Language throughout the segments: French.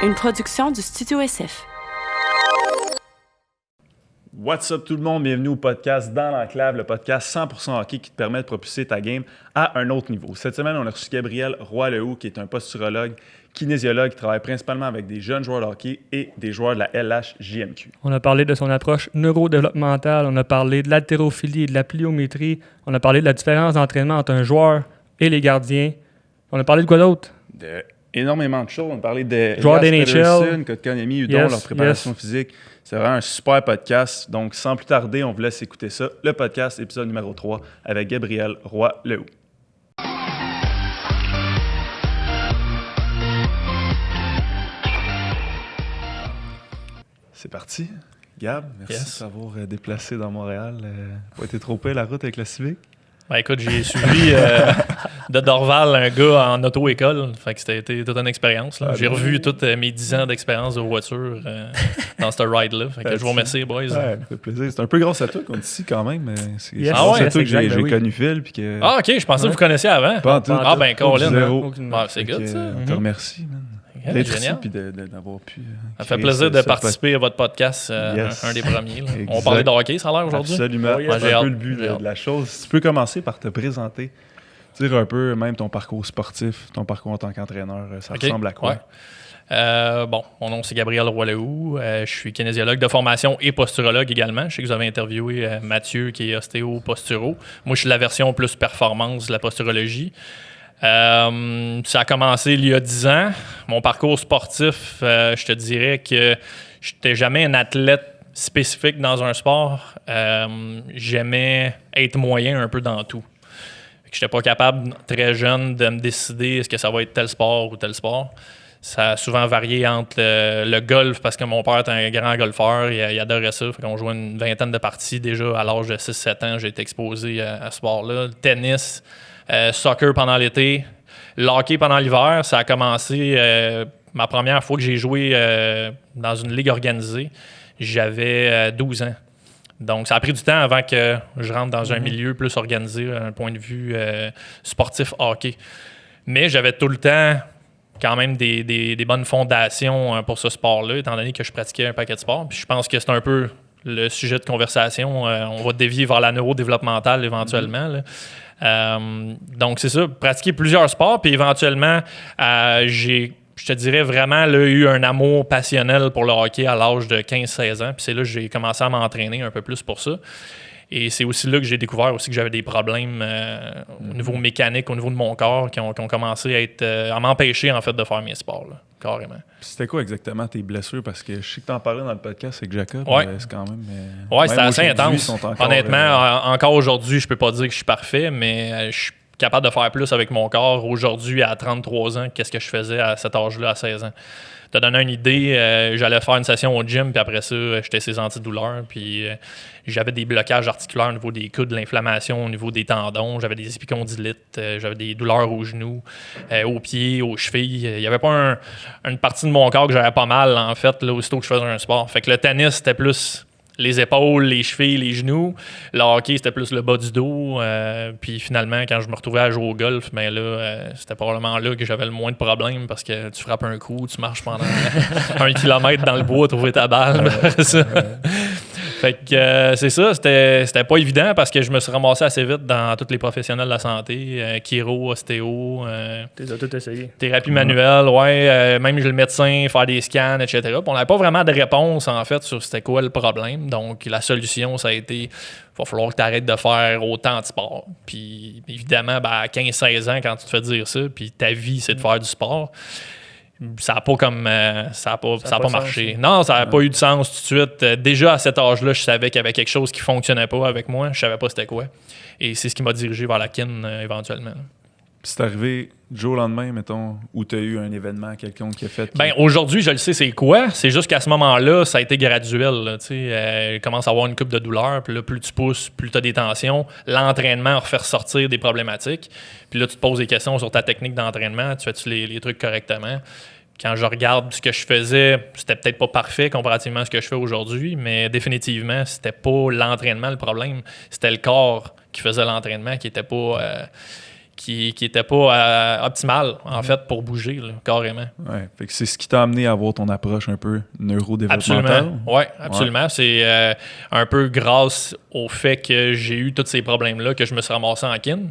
Une production du Studio SF. What's up tout le monde, bienvenue au podcast Dans l'Enclave, le podcast 100% hockey qui te permet de propulser ta game à un autre niveau. Cette semaine, on a reçu Gabriel Roy-Lehoux, qui est un posturologue, kinésiologue, qui travaille principalement avec des jeunes joueurs de hockey et des joueurs de la LHJMQ. On a parlé de son approche neurodéveloppementale, on a parlé de l'haltérophilie et de la pliométrie, on a parlé de la différence d'entraînement entre un joueur et les gardiens. On a parlé de quoi d'autre? Énormément de choses. On a parlé de joueurs Elias d'NHL, Pettersson, Kotkaniemi, Udon, leur préparation physique. C'est vraiment un super podcast. Donc, sans plus tarder, on vous laisse écouter ça. Le podcast, épisode numéro 3, avec Gabriel Roy-Lehoux. C'est parti. Gab, merci de t'avoir déplacé dans Montréal. Pas été trop payé la route avec le Civic? Ben écoute, j'ai suivi de Dorval un gars en auto-école. Fait que c'était toute une expérience. J'ai revu toutes mes 10 ans d'expérience de voiture dans ce ride-là. Fait que je vous remercie, boys. Ouais, ça fait plaisir. C'est un peu grâce à toi qu'on est ici quand même. C'est Yes. grâce à Yes, toi que j'ai exact, ben oui. connu Phil. Puis que... Ah, ok, je pensais que vous connaissiez avant. Pas en tout. Ah, ben, Colin. Zéro. C'est good, ça. On te remercie, man. Yeah, D'être ici génial. puis d'avoir pu. Ça fait plaisir de participer à votre podcast, Yes. un des premiers. Là. Exact. On parlait de hockey, ça a l'air aujourd'hui. Absolument. Oh, yes. C'est J'ai un peu hâte. le but J'ai hâte. de la chose. Si tu peux commencer par te présenter, dire un peu même ton parcours sportif, ton parcours en tant qu'entraîneur, ça Ok. ressemble à quoi? Ouais. Bon, mon nom c'est Gabriel Roy-Lehoux. Je suis kinésiologue de formation et posturologue également. Je sais que vous avez interviewé Mathieu qui est ostéo-posturo. Moi, je suis la version plus performance de la posturologie. Ça a commencé il y a 10 ans. Mon parcours sportif, je te dirais que je n'étais jamais un athlète spécifique dans un sport. J'aimais être moyen un peu dans tout. Je n'étais pas capable, très jeune, de me décider est-ce que ça va être tel sport ou tel sport. Ça a souvent varié entre le golf, parce que mon père était un grand golfeur, il adorait ça. Fait qu'on jouait une vingtaine de parties déjà à l'âge de 6-7 ans. J'ai été exposé à ce sport-là. Le tennis, soccer pendant l'été, le hockey pendant l'hiver. Ça a commencé, ma première fois que j'ai joué dans une ligue organisée, j'avais 12 ans. Donc, ça a pris du temps avant que je rentre dans un milieu plus organisé, d'un point de vue sportif hockey. Mais j'avais tout le temps quand même des bonnes fondations pour ce sport-là, étant donné que je pratiquais un paquet de sports. Puis je pense que c'est un peu le sujet de conversation. On va dévier vers la neurodéveloppementale éventuellement. Là. Donc, c'est ça, pratiquer plusieurs sports. Puis éventuellement, je te dirais vraiment là, eu un amour passionnel pour le hockey à l'âge de 15-16 ans. Puis c'est là que j'ai commencé à m'entraîner un peu plus pour ça. Et c'est aussi là que j'ai découvert aussi que j'avais des problèmes au niveau mécanique, au niveau de mon corps, qui ont commencé à m'empêcher en fait de faire mes sports, là, carrément. C'était quoi exactement tes blessures? Parce que je sais que tu en parlais dans le podcast avec Jacob. Ouais. C'est quand même. Ouais, même c'était assez aujourd'hui, ils intense. sont encore, Honnêtement, encore aujourd'hui, je peux pas dire que je suis parfait, mais je suis capable de faire plus avec mon corps aujourd'hui à 33 ans qu'est-ce que je faisais à cet âge-là à 16 ans. Te donner une idée, j'allais faire une session au gym, puis après ça, j'étais ses antidouleurs, puis j'avais des blocages articulaires au niveau des coudes, de l'inflammation au niveau des tendons, j'avais des épicondylites, j'avais des douleurs aux genoux, aux pieds, aux chevilles. Il n'y avait pas une partie de mon corps que j'avais pas mal, en fait, là, aussitôt que je faisais un sport. Fait que le tennis, c'était plus les épaules, les chevilles, les genoux. Le hockey, c'était plus le bas du dos. Puis finalement, quand je me retrouvais à jouer au golf, ben là, c'était probablement là que j'avais le moins de problèmes parce que tu frappes un coup, tu marches pendant 1 kilomètre dans le bois, trouver ta balle. Fait que c'est ça, c'était pas évident parce que je me suis ramassé assez vite dans tous les professionnels de la santé, chiro, ostéo, Tu as tout essayé. thérapie manuelle, même le médecin, faire des scans, etc. Puis on n'avait pas vraiment de réponse, en fait, sur c'était quoi le problème. Donc, la solution, ça a été, il va falloir que tu arrêtes de faire autant de sport. Puis, évidemment, à 15-16 ans, quand tu te fais dire ça, puis ta vie, c'est de faire du sport, ça n'a pas pas marché. Sens, non, ça n'a pas eu de sens tout de suite. Déjà, à cet âge-là, je savais qu'il y avait quelque chose qui ne fonctionnait pas avec moi. Je ne savais pas c'était quoi. Et c'est ce qui m'a dirigé vers la kin éventuellement. Puis c'est arrivé du jour au lendemain, mettons, où tu as eu un événement, quelqu'un qui a fait. Ben, aujourd'hui, je le sais c'est quoi. C'est juste qu'à ce moment-là, ça a été graduel. Là, il commence à avoir une coupe de douleur. Puis là, plus tu pousses, plus tu as des tensions. L'entraînement refait ressortir des problématiques. Puis là, tu te poses des questions sur ta technique d'entraînement. Tu fais-tu les trucs correctement? Quand je regarde ce que je faisais, c'était peut-être pas parfait comparativement à ce que je fais aujourd'hui, mais définitivement, c'était pas l'entraînement le problème. C'était le corps qui faisait l'entraînement qui était pas qui était pas optimale, en fait, pour bouger, là, carrément. Ouais. Fait que c'est ce qui t'a amené à avoir ton approche un peu neurodéveloppementale. Oui, absolument. Ouais. C'est un peu grâce au fait que j'ai eu tous ces problèmes-là que je me suis ramassé en kin,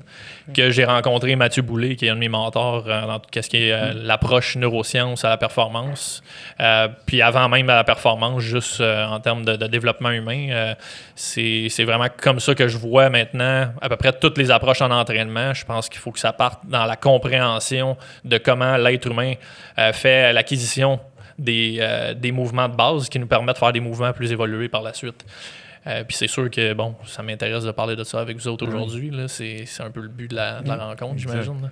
que j'ai rencontré Mathieu Boulay, qui est un de mes mentors dans tout ce qui est l'approche neurosciences à la performance. Puis avant même à la performance, juste en termes de développement humain, c'est vraiment comme ça que je vois maintenant à peu près toutes les approches en entraînement. Je pense qu'il faut que ça parte dans la compréhension de comment l'être humain fait l'acquisition des mouvements de base qui nous permettent de faire des mouvements plus évolués par la suite. Puis c'est sûr que, bon, ça m'intéresse de parler de ça avec vous autres aujourd'hui. Là. C'est un peu le but de la rencontre, j'imagine.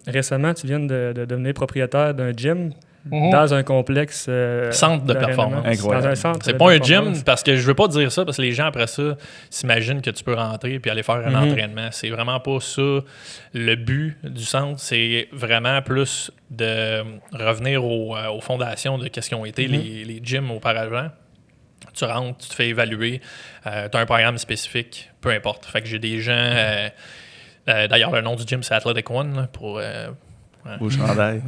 Récemment, tu viens de devenir propriétaire d'un gym dans un complexe... centre de performance. Incroyable. Dans un centre c'est pas un gym, parce que je veux pas dire ça, parce que les gens, après ça, s'imaginent que tu peux rentrer puis aller faire un entraînement. C'est vraiment pas ça. Le but du centre, c'est vraiment plus de revenir aux fondations de qu'est-ce qu'ils ont été les gyms auparavant. Tu rentres, tu te fais évaluer, tu as un programme spécifique, peu importe. Fait que j'ai des gens... d'ailleurs, le nom du gym, c'est Athletic One, là, pour... Au chandail.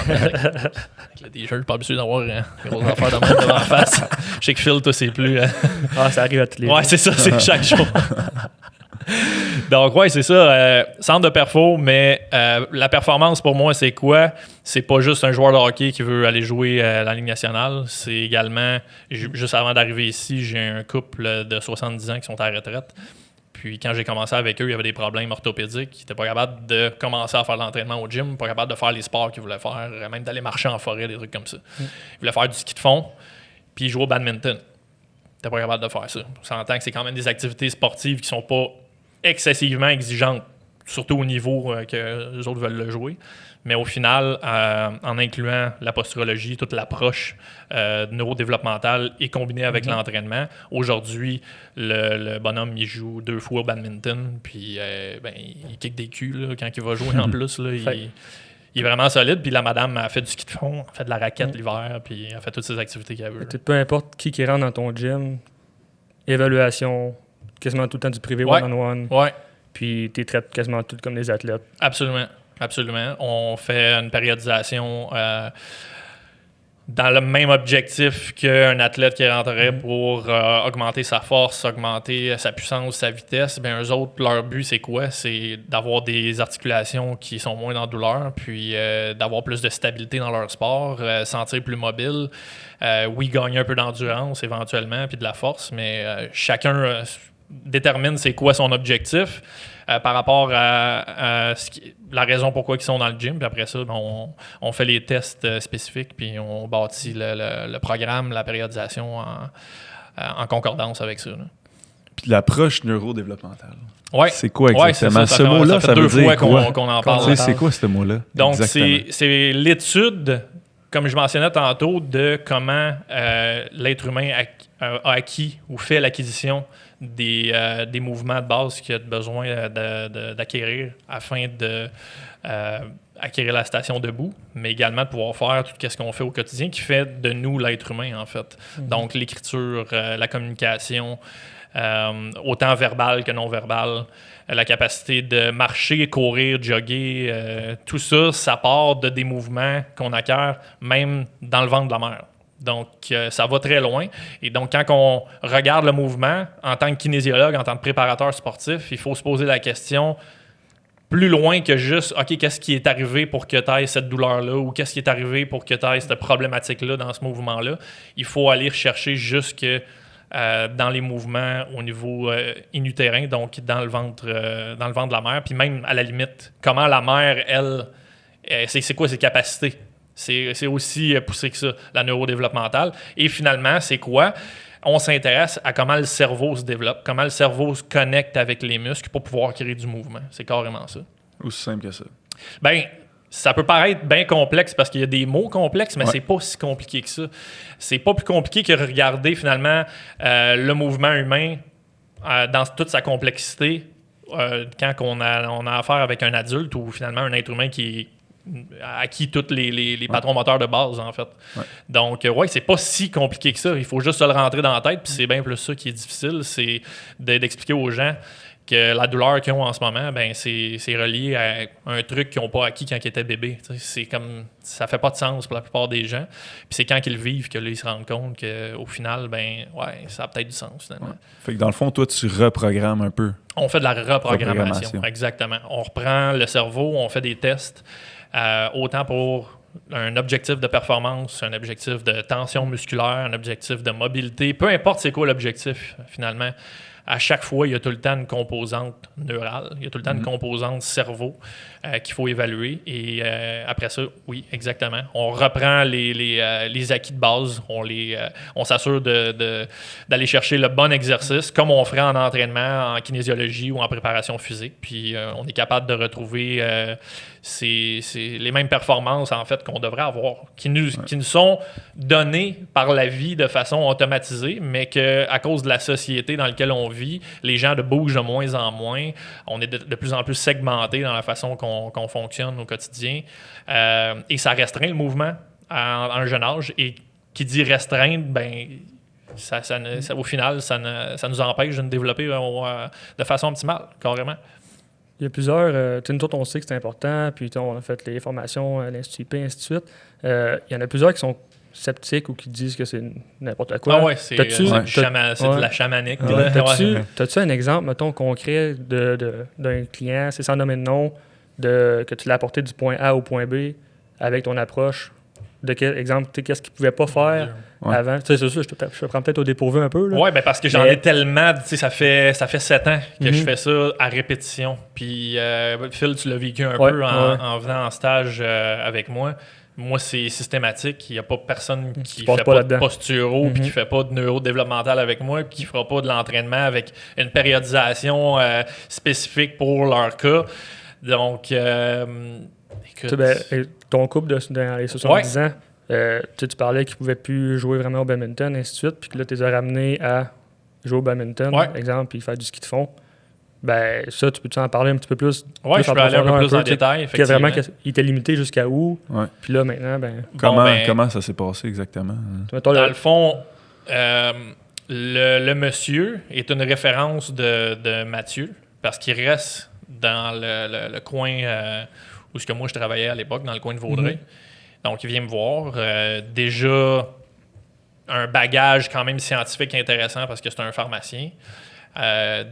Avec le t-shirt, je suis pas habitué d'avoir des grosses affaires de monde devant la face. Je sais que Phil, toi, c'est plus... ça arrive à tous les jours. Ouais, c'est ça, c'est chaque jour. Donc, ouais, c'est ça. Centre de perfo, mais la performance, pour moi, c'est quoi? C'est pas juste un joueur de hockey qui veut aller jouer à la Ligue nationale. C'est également, juste avant d'arriver ici, j'ai un couple de 70 ans qui sont à la retraite. Puis quand j'ai commencé avec eux, il y avait des problèmes orthopédiques. Ils n'étaient pas capables de commencer à faire de l'entraînement au gym, pas capables de faire les sports qu'ils voulaient faire, même d'aller marcher en forêt, des trucs comme ça. Ils voulaient faire du ski de fond, puis ils jouaient au badminton. Ils n'étaient pas capables de faire ça. On s'entend que c'est quand même des activités sportives qui sont pas excessivement exigeantes, surtout au niveau que les autres veulent le jouer. Mais au final, en incluant la posturologie, toute l'approche neurodéveloppementale et combinée avec l'entraînement, aujourd'hui, le bonhomme, il joue 2 fois au badminton, puis il kick des culs là, quand il va jouer en plus. Là, il est vraiment solide. Puis la madame a fait du ski de fond, a fait de la raquette l'hiver, puis elle a fait toutes ces activités qu'elle veut. Peu importe qui rentre dans ton gym, évaluation, quasiment tout le temps du privé one-on-one. Ouais. Puis tu les traites quasiment tous comme des athlètes. Absolument. Absolument. On fait une périodisation dans le même objectif qu'un athlète qui rentrerait pour augmenter sa force, augmenter sa puissance, sa vitesse. Bien, eux autres, leur but, c'est quoi? C'est d'avoir des articulations qui sont moins dans la douleur, puis d'avoir plus de stabilité dans leur sport, sentir plus mobile. Oui, gagner un peu d'endurance éventuellement, puis de la force, mais chacun détermine c'est quoi son objectif. Par rapport à la raison pourquoi ils sont dans le gym. Puis après ça, on fait les tests spécifiques, puis on bâtit le programme, la périodisation en concordance avec ça. Là. Puis l'approche neurodéveloppementale. Ouais. C'est quoi exactement? Ouais, c'est ça, ce mot-là, ça veut dire quoi? qu'on en parle. C'est quoi ce mot-là? Donc, c'est l'étude, comme je mentionnais tantôt, de comment l'être humain a acquis ou fait l'acquisition des mouvements de base qu'il a besoin d'acquérir afin d'acquérir la station debout, mais également de pouvoir faire tout ce qu'on fait au quotidien qui fait de nous l'être humain, en fait. Donc, l'écriture, la communication, autant verbale que non verbale, la capacité de marcher, courir, jogger, tout ça, ça part de des mouvements qu'on acquiert même dans le ventre de la mère. Donc, ça va très loin. Et donc, quand on regarde le mouvement, en tant que kinésiologue, en tant que préparateur sportif, il faut se poser la question plus loin que juste, OK, qu'est-ce qui est arrivé pour que tu aies cette douleur-là ou qu'est-ce qui est arrivé pour que tu aies cette problématique-là dans ce mouvement-là. Il faut aller rechercher jusque dans les mouvements au niveau inutérin, donc dans le ventre de la mère, puis même à la limite, comment la mère, elle, c'est quoi ses capacités? C'est aussi poussé que ça, la neurodéveloppementale. Et finalement, c'est quoi? On s'intéresse à comment le cerveau se développe, comment le cerveau se connecte avec les muscles pour pouvoir créer du mouvement. C'est carrément ça. Aussi simple que ça. Bien, ça peut paraître bien complexe parce qu'il y a des mots complexes, mais c'est pas si compliqué que ça. C'est pas plus compliqué que regarder finalement le mouvement humain dans toute sa complexité quand on a affaire avec un adulte ou finalement un être humain qui acquis tous les patrons moteurs de base, en fait. Ouais. Donc, c'est pas si compliqué que ça. Il faut juste se le rentrer dans la tête, puis c'est bien plus ça qui est difficile, c'est d'expliquer aux gens que la douleur qu'ils ont en ce moment, ben c'est relié à un truc qu'ils n'ont pas acquis quand ils étaient bébés. C'est comme, ça fait pas de sens pour la plupart des gens. Puis c'est quand ils le vivent que là, ils se rendent compte qu'au final, ben ouais, ça a peut-être du sens. Ouais. Fait que dans le fond, toi, tu reprogrammes un peu. On fait de la reprogrammation, exactement. On reprend le cerveau, on fait des tests, autant pour un objectif de performance, un objectif de tension musculaire, un objectif de mobilité, peu importe c'est quoi l'objectif, finalement. À chaque fois, il y a tout le temps une composante neurale, il y a tout le temps une composante cerveau qu'il faut évaluer. Et après ça, oui, exactement. On reprend les acquis de base, on s'assure d'aller chercher le bon exercice, comme on ferait en entraînement, en kinésiologie ou en préparation physique. Puis on est capable de retrouver c'est les mêmes performances en fait qu'on devrait avoir, qui nous sont données par la vie de façon automatisée, mais qu'à cause de la société dans laquelle on vit, les gens bougent de moins en moins, on est de plus en plus segmenté dans la façon qu'on fonctionne au quotidien, et ça restreint le mouvement à un jeune âge, et qui dit restreindre, ben au final, ça nous empêche de nous développer de façon optimale, carrément. Il y a plusieurs, nous autres, on sait que c'est important, puis on a fait les formations à l'Institut IP, ainsi de suite. Il y en a plusieurs qui sont sceptiques ou qui disent que c'est n'importe quoi. Ah ouais, c'est de la chamanique. Ouais. T'as-tu un exemple, mettons, concret d'un client, c'est sans nommer de nom, que tu l'as apporté du point A au point B avec ton approche? De quel exemple, qu'est-ce qu'il ne pouvait pas faire avant? C'est ça, je te prends peut-être au dépourvu un peu. Oui, ben parce que j'en ai tellement, ça fait 7 ans que je fais ça à répétition. Puis Phil, tu l'as vécu un peu en venant en stage avec moi. Moi, c'est systématique. Il n'y a pas personne qui ne fait pas de posturo puis qui ne fait pas de neurodéveloppemental avec moi puis qui ne fera pas de l'entraînement avec une périodisation spécifique pour leur cas. Donc, écoute... Ton couple dans les 70 ans, tu parlais qu'ils ne pouvaient plus jouer vraiment au badminton, et ainsi de suite, puis que là, tu les as ramenés à jouer au badminton, par exemple, puis faire du ski de fond. Ben, ça, tu peux-tu en parler un petit peu plus? Oui, je peux aller un peu plus en détail, effectivement. Vraiment, il était limité jusqu'à où? Puis là, maintenant, ben... Comment ça s'est passé exactement? Dans le fond, le monsieur est une référence de Mathieu, parce qu'il reste dans le coin... où ce que moi je travaillais à l'époque, dans le coin de Vaudreuil. Donc, il vient me voir. Déjà, un bagage quand même scientifique intéressant parce que c'est un pharmacien.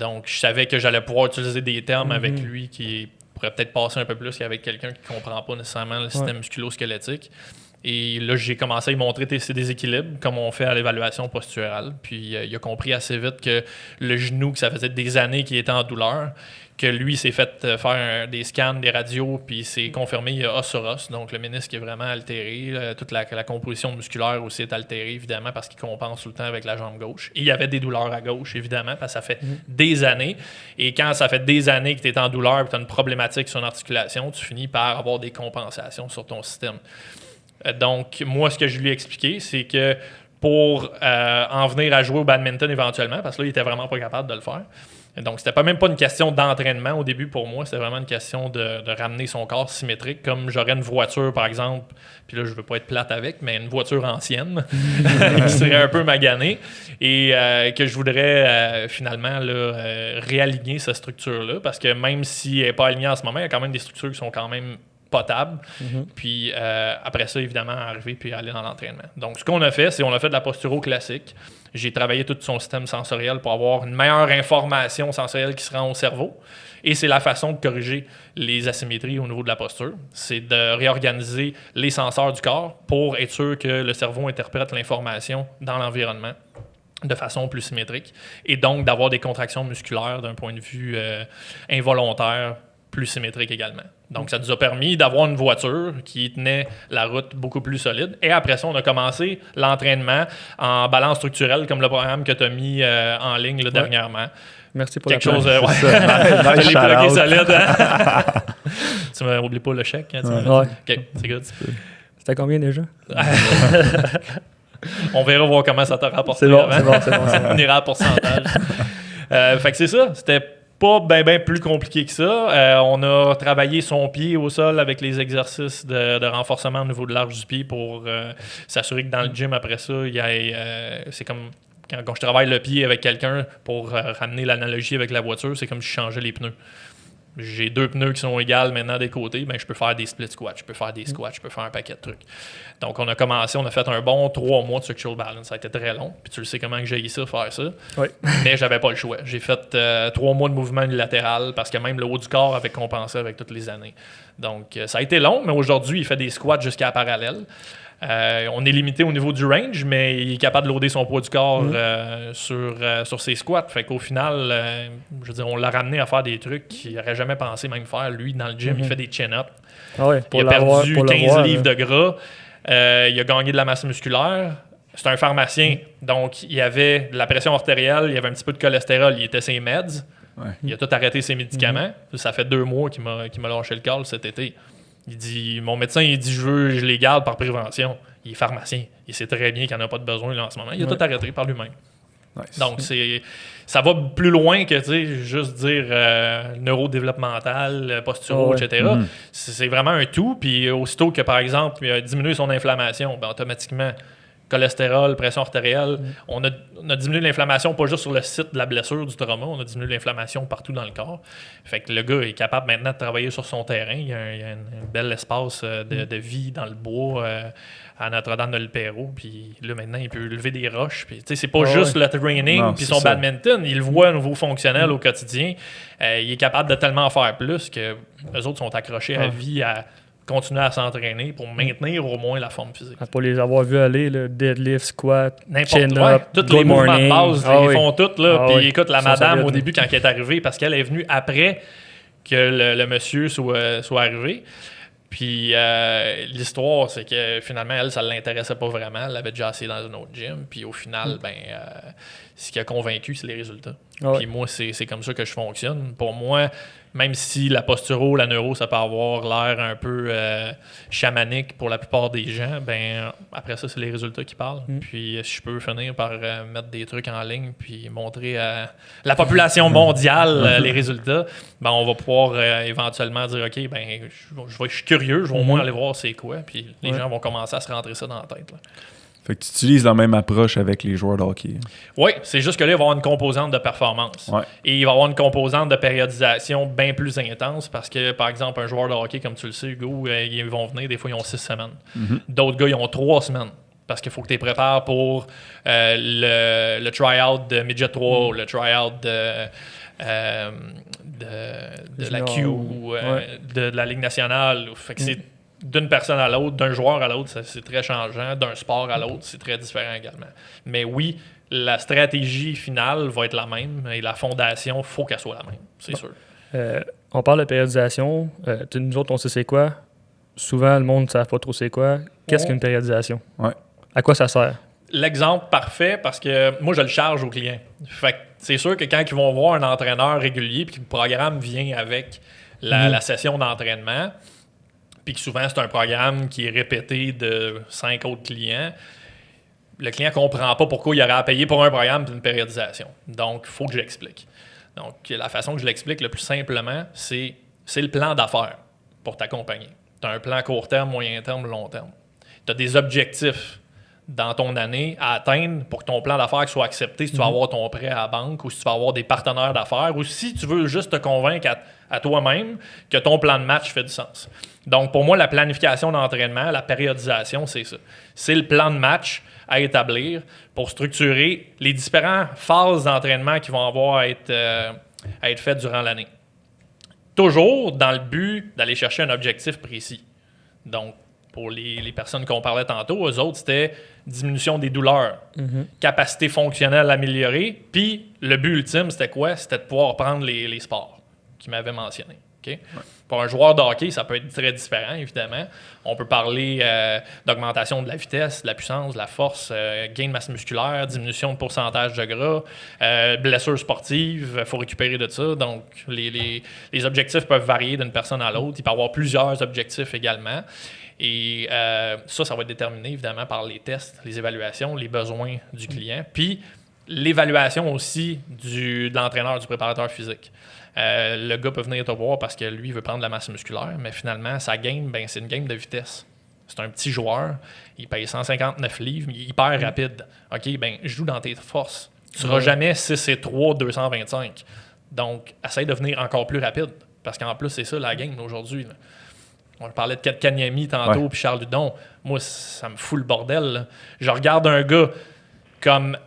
Donc, je savais que j'allais pouvoir utiliser des termes avec lui qui pourraient peut-être passer un peu plus qu'avec quelqu'un qui ne comprend pas nécessairement le système musculo-squelettique. Et là, j'ai commencé à lui montrer ces déséquilibres, comme on fait à l'évaluation posturale. Puis, il a compris assez vite que le genou, que ça faisait des années qu'il était en douleur, que lui s'est fait faire des scans, des radios, puis c'est confirmé, il y a os sur os. Donc, le ménisque est vraiment altéré. Toute la composition musculaire aussi est altérée, évidemment, parce qu'il compense tout le temps avec la jambe gauche. Et il y avait des douleurs à gauche, évidemment, parce que ça fait des années. Et quand ça fait des années que tu es en douleur et que tu as une problématique sur une articulation, tu finis par avoir des compensations sur ton système. Donc, moi, ce que je lui ai expliqué, c'est que pour en venir à jouer au badminton éventuellement, parce que là, il était vraiment pas capable de le faire. Donc, c'était même pas une question d'entraînement au début pour moi, c'était vraiment une question de ramener son corps symétrique, comme j'aurais une voiture, par exemple, puis là, je veux pas être plate avec, mais une voiture ancienne qui serait un peu maganée et que je voudrais finalement réaligner cette structure-là, parce que même si elle n'est pas alignée en ce moment, il y a quand même des structures qui sont quand même potable, puis après ça, évidemment, arriver puis aller dans l'entraînement. Donc, ce qu'on a fait, c'est on a fait de la posturo classique. J'ai travaillé tout son système sensoriel pour avoir une meilleure information sensorielle qui se rend au cerveau. Et c'est la façon de corriger les asymétries au niveau de la posture. C'est de réorganiser les senseurs du corps pour être sûr que le cerveau interprète l'information dans l'environnement de façon plus symétrique. Et donc, d'avoir des contractions musculaires d'un point de vue involontaire plus symétrique également. Donc, ça nous a permis d'avoir une voiture qui tenait la route beaucoup plus solide. Et après ça, on a commencé l'entraînement en balance structurelle, comme le programme que tu as mis en ligne dernièrement. Merci pour quelque chose. Je l'ai plugué solide. Hein? Tu m'oublies pas le chèque. Hein, OK, c'est good. C'était combien déjà? On verra voir comment ça t'a rapporté. C'est bon. On ira à pourcentage. Fait que c'est ça. C'était pas bien plus compliqué que ça. On a travaillé son pied au sol avec les exercices de renforcement au niveau de l'arche du pied pour s'assurer que dans le gym, après ça, c'est comme quand je travaille le pied avec quelqu'un, pour ramener l'analogie avec la voiture, c'est comme si je changeais les pneus. J'ai 2 pneus qui sont égales maintenant des côtés, ben je peux faire des split squats, je peux faire des squats, je peux faire un paquet de trucs. Donc, on a fait un bon 3 mois de structural balance. Ça a été très long, puis tu le sais comment que j'ai eu ça, faire ça. Oui. Mais j'avais pas le choix. J'ai fait 3 mois de mouvement unilatéral parce que même le haut du corps avait compensé avec toutes les années. Donc, ça a été long, mais aujourd'hui, il fait des squats jusqu'à la parallèle. On est limité au niveau du range, mais il est capable de loader son poids du corps sur ses squats. Fait qu'au final, je veux dire, on l'a ramené à faire des trucs qu'il n'aurait jamais pensé même faire. Lui, dans le gym, il fait des chin-ups. Ah ouais, Il a perdu 15 livres de gras. Il a gagné de la masse musculaire. C'est un pharmacien, donc il avait de la pression artérielle, il avait un petit peu de cholestérol, il était ses meds. Ouais. Il a tout arrêté ses médicaments. Ça fait 2 mois qu'il m'a lâché le call cet été. Il dit, mon médecin, il dit, je les garde par prévention. Il est pharmacien. Il sait très bien qu'il n'en a pas de besoin là, en ce moment. Il a tout arrêté par lui-même. Nice. Donc, ça va plus loin que juste dire neurodéveloppemental, posturaux, etc. C'est vraiment un tout. Puis aussitôt que, par exemple, il a diminué son inflammation, ben, automatiquement, cholestérol, pression artérielle, on a diminué l'inflammation pas juste sur le site de la blessure du trauma, on a diminué l'inflammation partout dans le corps. Fait que le gars est capable maintenant de travailler sur son terrain. Il y a un bel espace de vie dans le bois à Notre-Dame-de-l'Espéroux. Puis là, maintenant, il peut lever des roches. Puis, c'est pas juste le training puis son badminton. Il le voit à nouveau fonctionnel au quotidien. Il est capable de tellement faire plus que les autres sont accrochés à vie à continuer à s'entraîner pour maintenir au moins la forme physique. Pour les avoir vus aller, le deadlift, squat, chin-up, tous les mouvements de base, ils font tout. Puis écoute, la madame, au début, quand elle est arrivée, parce qu'elle est venue après que le monsieur soit arrivé, puis l'histoire, c'est que finalement, elle, ça ne l'intéressait pas vraiment. Elle avait déjà essayé dans un autre gym. Puis au final, ce qui a convaincu, c'est les résultats. Puis moi, c'est comme ça que je fonctionne. Pour moi, même si la posturo, la neuro, ça peut avoir l'air un peu chamanique pour la plupart des gens, après ça, c'est les résultats qui parlent. Puis si je peux finir par mettre des trucs en ligne puis montrer à la population mondiale les résultats, on va pouvoir éventuellement dire, OK, je suis curieux, je vais au moins aller voir c'est quoi, puis les gens vont commencer à se rentrer ça dans la tête. Là. Fait que tu utilises la même approche avec les joueurs de hockey. Oui, c'est juste que là, il va y avoir une composante de performance. Ouais. Et il va y avoir une composante de périodisation bien plus intense parce que, par exemple, un joueur de hockey, comme tu le sais, Hugo, ils vont venir, des fois, ils ont 6 semaines. D'autres gars, ils ont 3 semaines. Parce qu'il faut que tu les prépares pour le try-out de Midget 3 ou le try-out de la Q ou de la Ligue nationale. Fait que c'est d'une personne à l'autre, d'un joueur à l'autre, c'est très changeant. D'un sport à l'autre, c'est très différent également. Mais oui, la stratégie finale va être la même et la fondation, il faut qu'elle soit la même, c'est sûr. On parle de périodisation. Nous autres, on sait c'est quoi. Souvent, le monde ne sait pas trop c'est quoi. Qu'est-ce qu'une périodisation? Ouais. À quoi ça sert? L'exemple parfait, parce que moi, je le charge aux clients. Fait que c'est sûr que quand ils vont voir un entraîneur régulier puis que le programme vient avec la session d'entraînement, puis que souvent, c'est un programme qui est répété de 5 autres clients, le client ne comprend pas pourquoi il aurait à payer pour un programme et une périodisation. Donc, il faut que je l'explique. Donc, la façon que je l'explique le plus simplement, c'est le plan d'affaires pour t'accompagner. Tu as un plan court terme, moyen terme, long terme. Tu as des objectifs dans ton année à atteindre pour que ton plan d'affaires soit accepté si tu vas avoir ton prêt à la banque ou si tu vas avoir des partenaires d'affaires ou si tu veux juste te convaincre à toi-même que ton plan de match fait du sens. Donc, pour moi, la planification d'entraînement, la périodisation, c'est ça. C'est le plan de match à établir pour structurer les différentes phases d'entraînement qui vont avoir à être faites durant l'année. Toujours dans le but d'aller chercher un objectif précis. Donc, pour les personnes qu'on parlait tantôt, eux autres, c'était diminution des douleurs, capacité fonctionnelle améliorée, puis le but ultime, c'était quoi? C'était de pouvoir prendre les sports qu'ils m'avaient mentionnés. Okay? Ouais. Pour un joueur de hockey, ça peut être très différent, évidemment. On peut parler d'augmentation de la vitesse, de la puissance, de la force, gain de masse musculaire, diminution de pourcentage de gras, blessures sportives, il faut récupérer de ça. Donc, les objectifs peuvent varier d'une personne à l'autre. Il peut y avoir plusieurs objectifs également. Et ça va être déterminé, évidemment, par les tests, les évaluations, les besoins du client. Puis, l'évaluation aussi de l'entraîneur, du préparateur physique. Le gars peut venir te voir parce que lui, il veut prendre de la masse musculaire, mais finalement, sa game, c'est une game de vitesse. C'est un petit joueur. Il paye 159 livres, mais il est hyper rapide. OK, ben joue dans tes forces. Tu ne seras jamais 6'3", 225. Donc, essaye de devenir encore plus rapide. Parce qu'en plus, c'est ça la game aujourd'hui. Là. On parlait de Kotkaniemi tantôt, puis Charles Hudon. Moi, ça me fout le bordel. Là. Je regarde un gars comme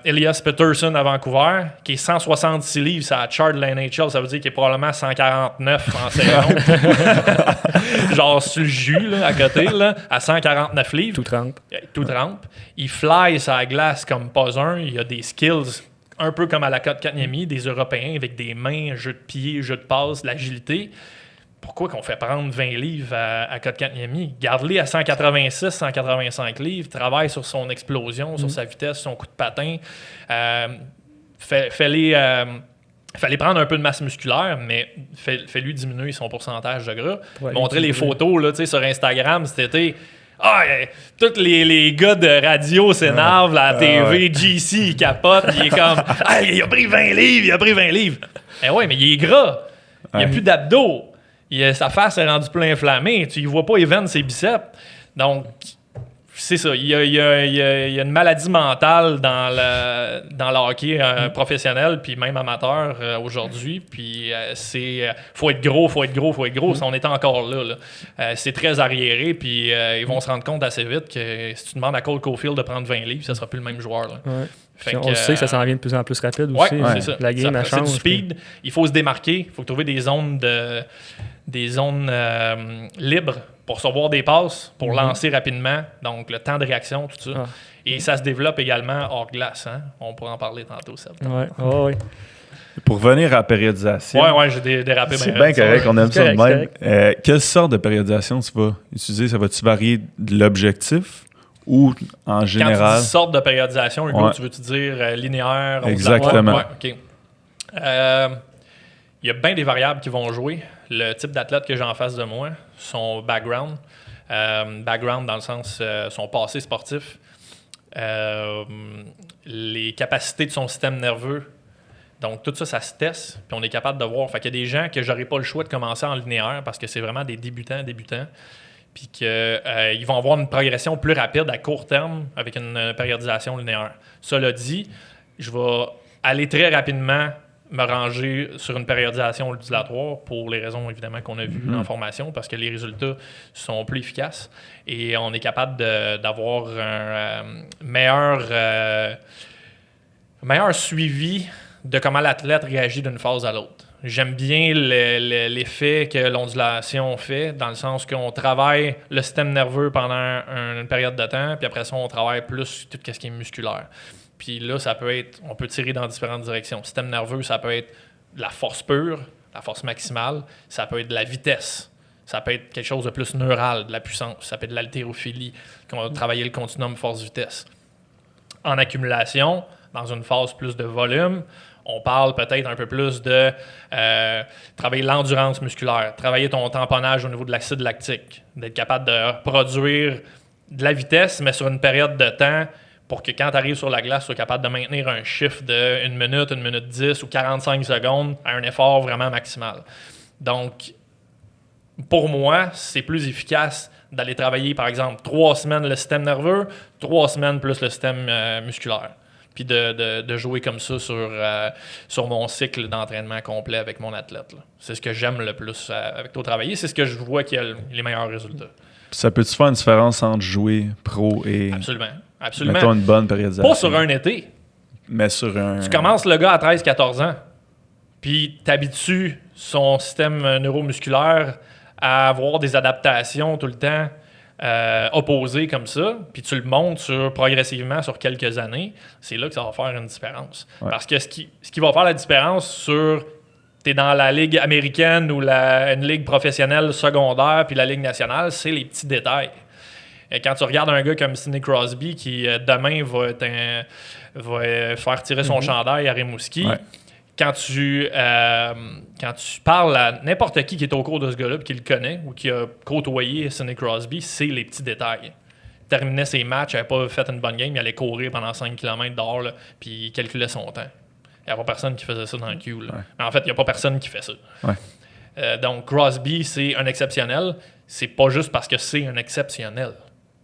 Elias Pettersson à Vancouver, qui est 166 livres, ça a chart de la NHL, ça veut dire qu'il est probablement 149 en saison. Genre sur le jus, là, à côté, là, à 149 livres. Tout trempe. Il fly sa glace comme pas un. Il a des skills un peu comme à la Kotkaniemi, des Européens avec des mains, jeu de pied, jeu de passe, l'agilité. Pourquoi qu'on fait prendre 20 livres à Kotkaniemi? Garde-les à 186, 185 livres, travaille sur son explosion, sur sa vitesse, son coup de patin. Fais-les prendre un peu de masse musculaire, mais fais-lui diminuer son pourcentage de gras. Montrer les photos là, sur Instagram cet été. Tous les gars de radio s'énervent, la TV, GC, il capote, il est comme « il a pris 20 livres! » Eh ouais, mais il est gras. Il n'y a plus d'abdos. Sa face est rendue plein inflammée. Tu ne vois pas Evan ses biceps. Donc, c'est ça. Il y a une maladie mentale dans le hockey professionnel, puis même amateur aujourd'hui. Puis, faut être gros. On est encore là. C'est très arriéré, puis ils vont se rendre compte assez vite que si tu demandes à Cole Caulfield de prendre 20 livres, ça ne sera plus le même joueur. Là. Ouais. On sait que ça s'en vient de plus en plus rapide aussi. C'est ça. La game, elle change. C'est du speed. Il faut se démarquer. Il faut trouver des zones libres pour recevoir des passes, pour lancer rapidement. Donc, le temps de réaction, tout ça. Et ça se développe également hors glace. Hein? On pourra en parler tantôt, Seb. Oui. Pour revenir à la périodisation. Oui, j'ai dérapé. C'est bien correct, on aime ça de même. Quelle sorte de périodisation tu vas utiliser? Ça va-tu varier de l'objectif? Ou en général. Quand tu dis sorte de périodisation, Hugo, tu veux-tu dire linéaire? Exactement. OK. Il y a bien des variables qui vont jouer. Le type d'athlète que j'ai en face de moi, son background. Background dans le sens son passé sportif. Les capacités de son système nerveux. Donc, tout ça, ça se teste, puis on est capable de voir. Fait qu'il y a des gens que j'aurais pas le choix de commencer en linéaire parce que c'est vraiment des débutants. Puis qu'ils vont avoir une progression plus rapide à court terme avec une périodisation linéaire. Cela dit, je vais aller très rapidement me ranger sur une périodisation ondulatoire pour les raisons évidemment qu'on a vues en formation, parce que les résultats sont plus efficaces et on est capable d'avoir un meilleur suivi de comment l'athlète réagit d'une phase à l'autre. J'aime bien l'effet que l'ondulation fait, dans le sens qu'on travaille le système nerveux pendant une période de temps, puis après ça, on travaille plus tout ce qui est musculaire. Puis là, on peut tirer dans différentes directions. Le système nerveux, ça peut être de la force pure, la force maximale, ça peut être de la vitesse, ça peut être quelque chose de plus neural, de la puissance, ça peut être de l'haltérophilie, qu'on va travailler le continuum force-vitesse. En accumulation, dans une phase plus de volume, on parle peut-être un peu plus de travailler l'endurance musculaire, travailler ton tamponnage au niveau de l'acide lactique, d'être capable de produire de la vitesse, mais sur une période de temps pour que quand tu arrives sur la glace, tu sois capable de maintenir un chiffre de 1 minute, 1 minute 10 ou 45 secondes à un effort vraiment maximal. Donc, pour moi, c'est plus efficace d'aller travailler, par exemple, 3 semaines le système nerveux, 3 semaines plus le système musculaire. Puis de jouer comme ça sur mon cycle d'entraînement complet avec mon athlète. Là. C'est ce que j'aime le plus avec toi travailler. C'est ce que je vois qui a les meilleurs résultats. Ça peut-tu faire une différence entre jouer pro et... Absolument. Mettons une bonne périodisation. Pas sur un été. Mais sur un... Tu commences le gars à 13-14 ans, puis t'habitues son système neuromusculaire à avoir des adaptations tout le temps opposées comme ça, puis tu le montes progressivement sur quelques années, c'est là que ça va faire une différence. Ouais. Parce que ce qui va faire la différence sur... T'es dans la ligue américaine ou une ligue professionnelle secondaire puis la ligue nationale, c'est les petits détails. Et quand tu regardes un gars comme Sidney Crosby qui demain va faire tirer son chandail à Rimouski, quand tu parles à n'importe qui est au cours de ce gars-là et qui le connaît ou qui a côtoyé Sidney Crosby, c'est les petits détails. Il terminait ses matchs, il n'avait pas fait une bonne game, il allait courir pendant 5 km dehors là, puis il calculait son temps. Il n'y a pas personne qui faisait ça dans le queue. Mais en fait, il n'y a pas personne qui fait ça. Donc, Crosby, c'est un exceptionnel. C'est pas juste parce que c'est un exceptionnel.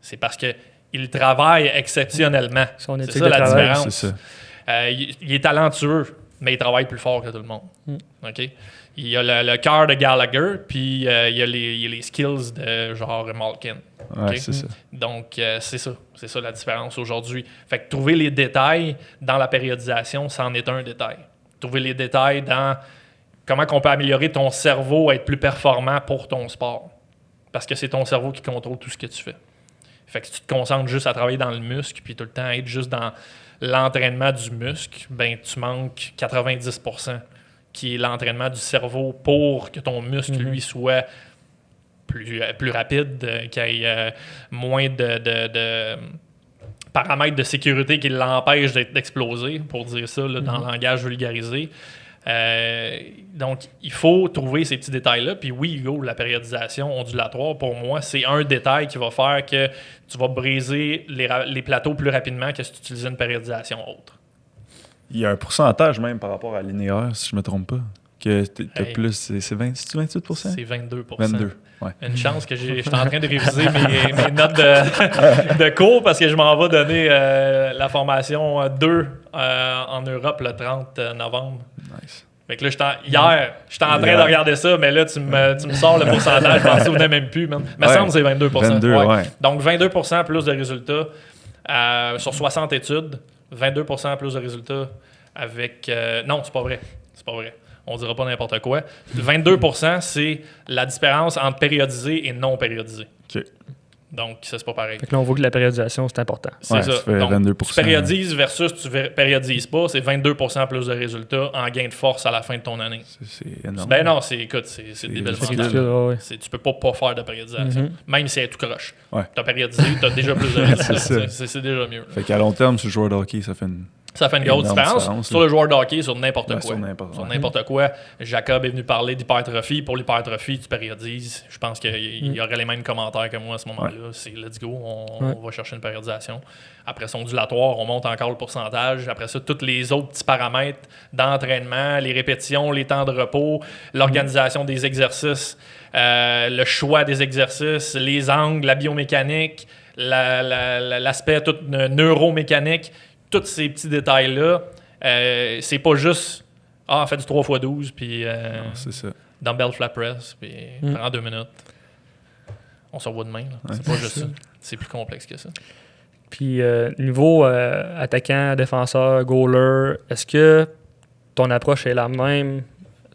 C'est parce qu'il travaille exceptionnellement. Son C'est éthique ça de la travail. différence. C'est ça. Il est talentueux, mais il travaille plus fort que tout le monde. OK? Il a le cœur de Gallagher, puis il y a les skills de genre Malkin. Ouais, OK? c'est ça. Donc, c'est ça. C'est ça la différence aujourd'hui. Fait que trouver les détails dans la périodisation, c'en est un détail. Trouver les détails dans comment on peut améliorer ton cerveau à être plus performant pour ton sport. Parce que c'est ton cerveau qui contrôle tout ce que tu fais. Fait que si tu te concentres juste à travailler dans le muscle, puis tout le temps être juste dans l'entraînement du muscle, ben tu manques 90%, qui est l'entraînement du cerveau pour que ton muscle, lui, soit plus rapide, qu'il y ait moins de paramètres de sécurité qui l'empêchent d'exploser, pour dire ça là, dans le langage vulgarisé. Donc, il faut trouver ces petits détails-là. Puis oui, Hugo, la périodisation ondulatoire, pour moi, c'est un détail qui va faire que tu vas briser les plateaux plus rapidement que si tu utilisais une périodisation autre. Il y a un pourcentage même par rapport à linéaire, si je me trompe pas. Que t'as Hey. plus, c'est 28%? C'est 22%. 22, ouais. Une chance que je suis en train de réviser mes notes de cours parce que je m'en vais donner la formation 2 en Europe le 30 novembre. Nice. Fait que là, hier, j'étais en train de regarder ça, mais là, tu me sors le pourcentage, je m'en souvenais même plus. Man. Il me semble que c'est 22%. 22, ouais. Donc, 22% plus de résultats sur 60 études. 22% plus de résultats avec... non, c'est pas vrai. C'est pas vrai. On dira pas n'importe quoi. 22%, c'est la différence entre périodisé et non périodisé. OK. Donc, ça, c'est pas pareil. Fait que là, on voit que la périodisation, c'est important. C'est Ouais, ça. ça fait Donc, 22%. tu périodises versus tu périodises pas, c'est 22% plus de résultats en gain de force à la fin de ton année. C'est énorme. Ben non, écoute, c'est débile c'est mental. ridicule, ouais. Tu peux pas faire de périodisation. Même si elle est tout croche. Ouais. Tu as périodisé, tu as déjà plus de résultats. C'est ça. C'est déjà mieux. Fait qu'à long terme, sur le joueur de hockey, ça fait une... Ça fait une grosse Énorme différence. différence, Sur là. le joueur de hockey, sur n'importe Ouais, quoi. sur n'importe Sur n'importe quoi. Jacob est venu parler d'hypertrophie. Pour l'hypertrophie, tu périodises. Je pense qu'il y aurait les mêmes commentaires que moi à ce moment-là. C'est let's go, on va chercher une périodisation. Après son ondulatoire, on monte encore le pourcentage. Après ça, tous les autres petits paramètres d'entraînement, les répétitions, les temps de repos, l'organisation des exercices, le choix des exercices, les angles, la biomécanique, l'aspect tout neuromécanique. Tous ces petits détails-là, c'est pas juste fait du 3x12 puis Non, c'est ça. dumbbell flat press puis prends 2 minutes. On s'en voit demain. Là. C'est pas juste ça. C'est plus complexe que ça. Puis, niveau attaquant, défenseur, goaler, est-ce que ton approche est la même,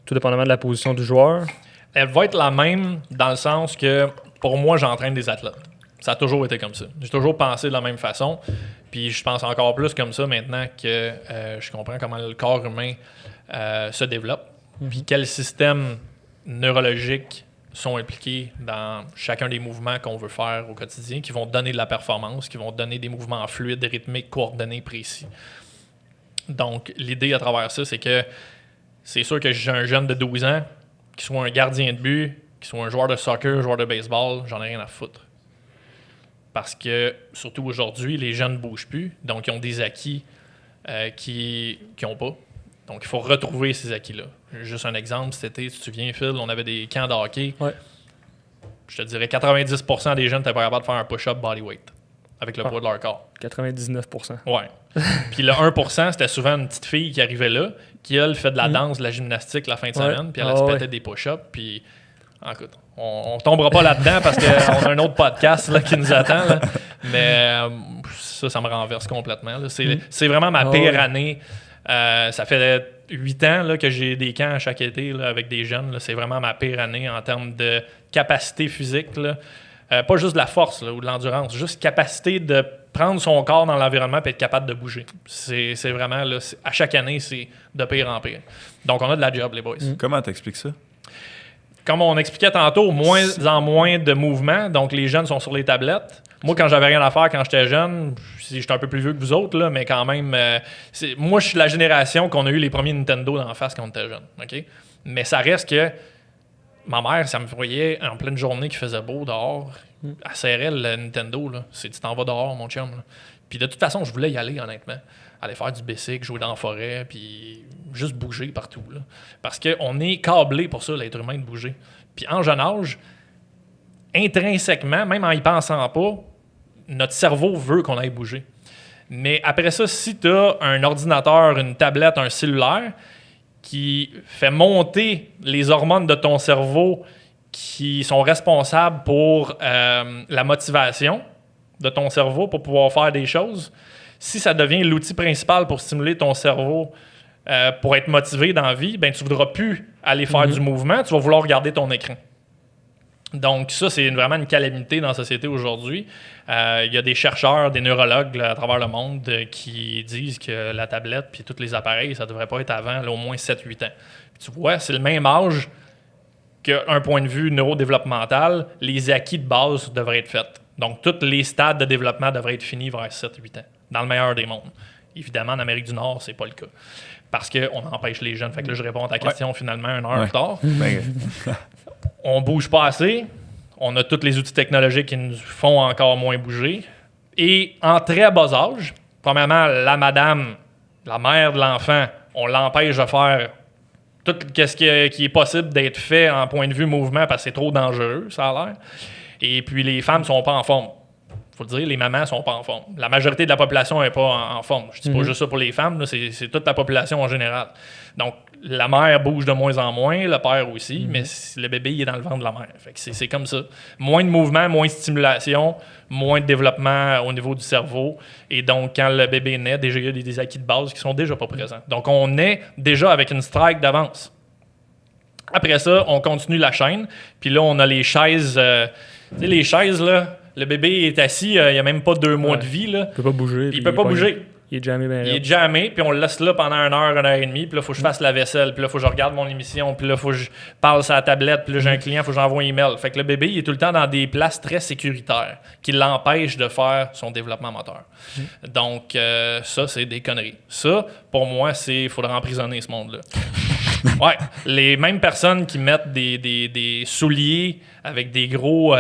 tout dépendamment de la position du joueur? Elle va être la même dans le sens que, pour moi, j'entraîne des athlètes. Ça a toujours été comme ça. J'ai toujours pensé de la même façon. Puis je pense encore plus comme ça maintenant que je comprends comment le corps humain se développe. Puis quels systèmes neurologiques sont impliqués dans chacun des mouvements qu'on veut faire au quotidien, qui vont donner de la performance, qui vont donner des mouvements fluides, rythmiques, coordonnés, précis. Donc, l'idée à travers ça, c'est que c'est sûr que j'ai un jeune de 12 ans, qui soit un gardien de but, qui soit un joueur de soccer, un joueur de baseball, j'en ai rien à foutre. Parce que, surtout aujourd'hui, les jeunes ne bougent plus, donc ils ont des acquis qui n'ont pas. Donc, il faut retrouver ces acquis-là. Juste un exemple, cet été, si tu te souviens, Phil, on avait des camps de hockey. Ouais. Je te dirais 90% des jeunes n'étaient pas capables de faire un push-up bodyweight avec le poids de leur corps. 99%. Ouais. Puis le 1%, c'était souvent une petite fille qui arrivait là, qui, elle, fait de la danse, de la gymnastique la fin de semaine, puis elle se pétait des push-ups, puis... Écoute, on tombera pas là-dedans parce qu'on a un autre podcast là, qui nous attend. Là. Mais ça me renverse complètement. Là. C'est vraiment ma pire année. Ça fait 8 ans là, que j'ai des camps chaque été là, avec des jeunes. Là. C'est vraiment ma pire année en termes de capacité physique. Là. Pas juste de la force là, ou de l'endurance, juste capacité de prendre son corps dans l'environnement et être capable de bouger. C'est vraiment, là, à chaque année, c'est de pire en pire. Donc, on a de la job, les boys. Comment t'expliques ça? Comme on expliquait tantôt, moins en moins de mouvements, donc les jeunes sont sur les tablettes. Moi, quand j'avais rien à faire quand j'étais jeune, j'étais un peu plus vieux que vous autres, là, mais quand même, moi, je suis de la génération qu'on a eu les premiers Nintendo dans la face quand on était jeune. Okay? Mais ça reste que ma mère, ça me voyait en pleine journée qu'il faisait beau dehors, elle serrait le Nintendo. Là. C'est tu t'en vas dehors, mon chum. Là. Puis de toute façon, je voulais y aller, honnêtement. Aller faire du bicycle, jouer dans la forêt, puis juste bouger partout. Là. Parce qu'on est câblé pour ça, l'être humain, de bouger. Puis en jeune âge, intrinsèquement, même en y pensant pas, notre cerveau veut qu'on aille bouger. Mais après ça, si tu as un ordinateur, une tablette, un cellulaire qui fait monter les hormones de ton cerveau qui sont responsables pour la motivation de ton cerveau pour pouvoir faire des choses, si ça devient l'outil principal pour stimuler ton cerveau pour être motivé dans la vie, ben, tu ne voudras plus aller faire du mouvement, tu vas vouloir regarder ton écran. Donc ça, c'est vraiment une calamité dans la société aujourd'hui. Il y a des chercheurs, des neurologues là, à travers le monde qui disent que la tablette puis tous les appareils, ça ne devrait pas être avant là, au moins 7-8 ans. Puis tu vois, c'est le même âge qu'un point de vue neurodéveloppemental, les acquis de base devraient être faits. Donc tous les stades de développement devraient être finis vers 7-8 ans, dans le meilleur des mondes. Évidemment, en Amérique du Nord, c'est pas le cas. Parce qu'on empêche les jeunes. Fait que là, je réponds à ta question finalement 1 heure plus tard. On bouge pas assez. On a tous les outils technologiques qui nous font encore moins bouger. Et en très bas âge, premièrement, la madame, la mère de l'enfant, on l'empêche de faire tout ce qui est possible d'être fait en point de vue mouvement parce que c'est trop dangereux, ça a l'air. Et puis les femmes sont pas en forme. Faut le dire, les mamans sont pas en forme. La majorité de la population n'est pas en forme. Je dis pas juste ça pour les femmes, là, c'est toute la population en général. Donc, la mère bouge de moins en moins, le père aussi, mais le bébé il est dans le ventre de la mère. Fait que c'est comme ça. Moins de mouvement, moins de stimulation, moins de développement au niveau du cerveau. Et donc, quand le bébé naît, déjà, il y a des acquis de base qui sont déjà pas présents. Donc, on naît déjà avec une strike d'avance. Après ça, on continue la chaîne. Puis là, on a les chaises. Tu sais, les chaises, là, le bébé est assis, il n'y a même pas 2 mois de vie. Là. Il peut pas bouger. Il peut pas bouger. Il est jammé bien. Il est jammé, puis on le laisse là pendant 1 heure, 1 heure et demie. Puis là, il faut que je fasse la vaisselle. Puis là, il faut que je regarde mon émission. Puis là, il faut que je parle sur la tablette. Puis là, j'ai un client, il faut que j'envoie un email. Fait que le bébé, il est tout le temps dans des places très sécuritaires qui l'empêchent de faire son développement moteur. Donc, ça, c'est des conneries. Ça, pour moi, il faudrait emprisonner ce monde-là. Ouais, les mêmes personnes qui mettent des souliers avec des grosses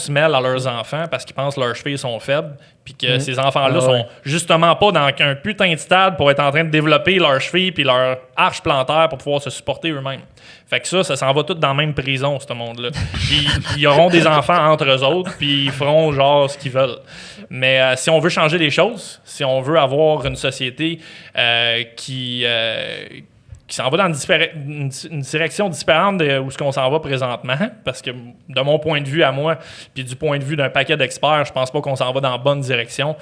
semelles à leurs enfants parce qu'ils pensent que leurs chevilles sont faibles, puis que ces enfants-là sont justement pas dans un putain de stade pour être en train de développer leurs chevilles puis leur arche plantaire pour pouvoir se supporter eux-mêmes. Fait que ça s'en va tout dans la même prison, ce monde-là. Puis ils auront des enfants entre eux autres, puis ils feront genre ce qu'ils veulent. Mais si on veut changer les choses, si on veut avoir une société qui s'en va dans une direction différente de où ce qu'on s'en va présentement, parce que de mon point de vue à moi, puis du point de vue d'un paquet d'experts, je pense pas qu'on s'en va dans la bonne direction,